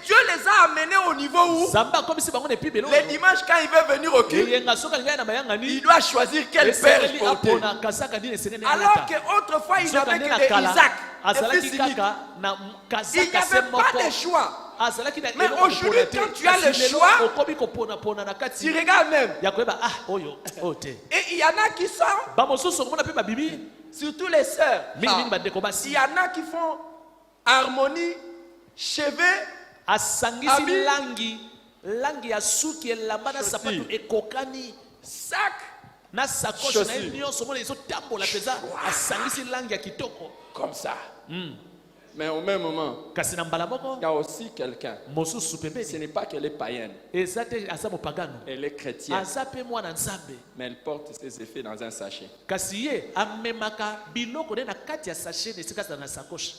Speaker 1: Dieu les a amenés au niveau où les dimanches quand il veut venir au culte, il doit choisir quel père porter. Alors qu'autrefois il n'avait que des Isaac, des fils uniques. Il n'y avait pas de choix. Mais aujourd'hui quand tu as le choix, tu regardes même. Et il y en a qui sont, surtout les sœurs, il y en a qui font harmonie, cheveux, habits, sac, chaussures. Comme ça. Mais au même moment,
Speaker 2: kasi na mbala moko
Speaker 1: il y a aussi quelqu'un.
Speaker 2: mosusu
Speaker 1: Ce
Speaker 2: pembeni
Speaker 1: n'est pas qu'elle est païenne,
Speaker 2: eza te aza mopagano
Speaker 1: elle est chrétienne,
Speaker 2: aza mpe mwana nzambe
Speaker 1: mais elle porte ses effets dans un sachet.
Speaker 2: kasi ye amemaka biloko ne na kati ya sachet na esika ezala na sakoche.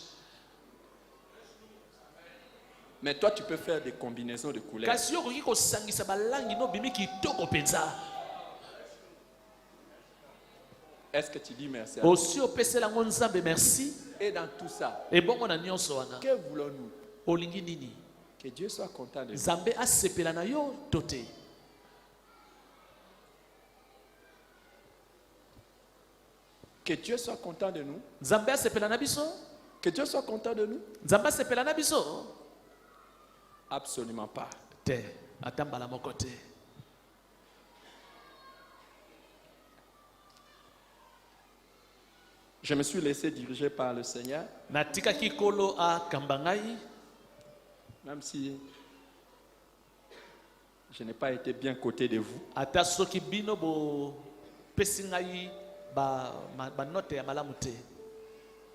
Speaker 1: Mais toi, tu peux faire des combinaisons de couleurs.
Speaker 2: kasi yo okoki kosangisa balangi no bimi kitoko mpenza.
Speaker 1: Est-ce que tu dis merci à
Speaker 2: osi opesela yango nzambe merci.
Speaker 1: Et dans tout ça,
Speaker 2: ebongo na nyonso wana
Speaker 1: que voulons-nous?
Speaker 2: olingi nini?
Speaker 1: Que Dieu soit content de nous.
Speaker 2: nzambe asepela na yo to te?
Speaker 1: Que Dieu soit content de nous.
Speaker 2: nzambe asepela na biso?
Speaker 1: Que Dieu soit content de nous.
Speaker 2: nzambe asepela na biso?
Speaker 1: Absolument pas.
Speaker 2: te ata mbala moko te.
Speaker 1: Je me suis laissé diriger par le Seigneur,
Speaker 2: natikaki kolo akamba ngai
Speaker 1: même si je n'ai pas été bien côté de vous.
Speaker 2: ata soki bino bopesi ngai banote ya malamu te.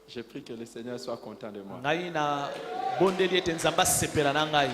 Speaker 1: Je prie que le Seigneur soit content de moi.
Speaker 2: ngai na bondeli ete nzambe asepela na ngai.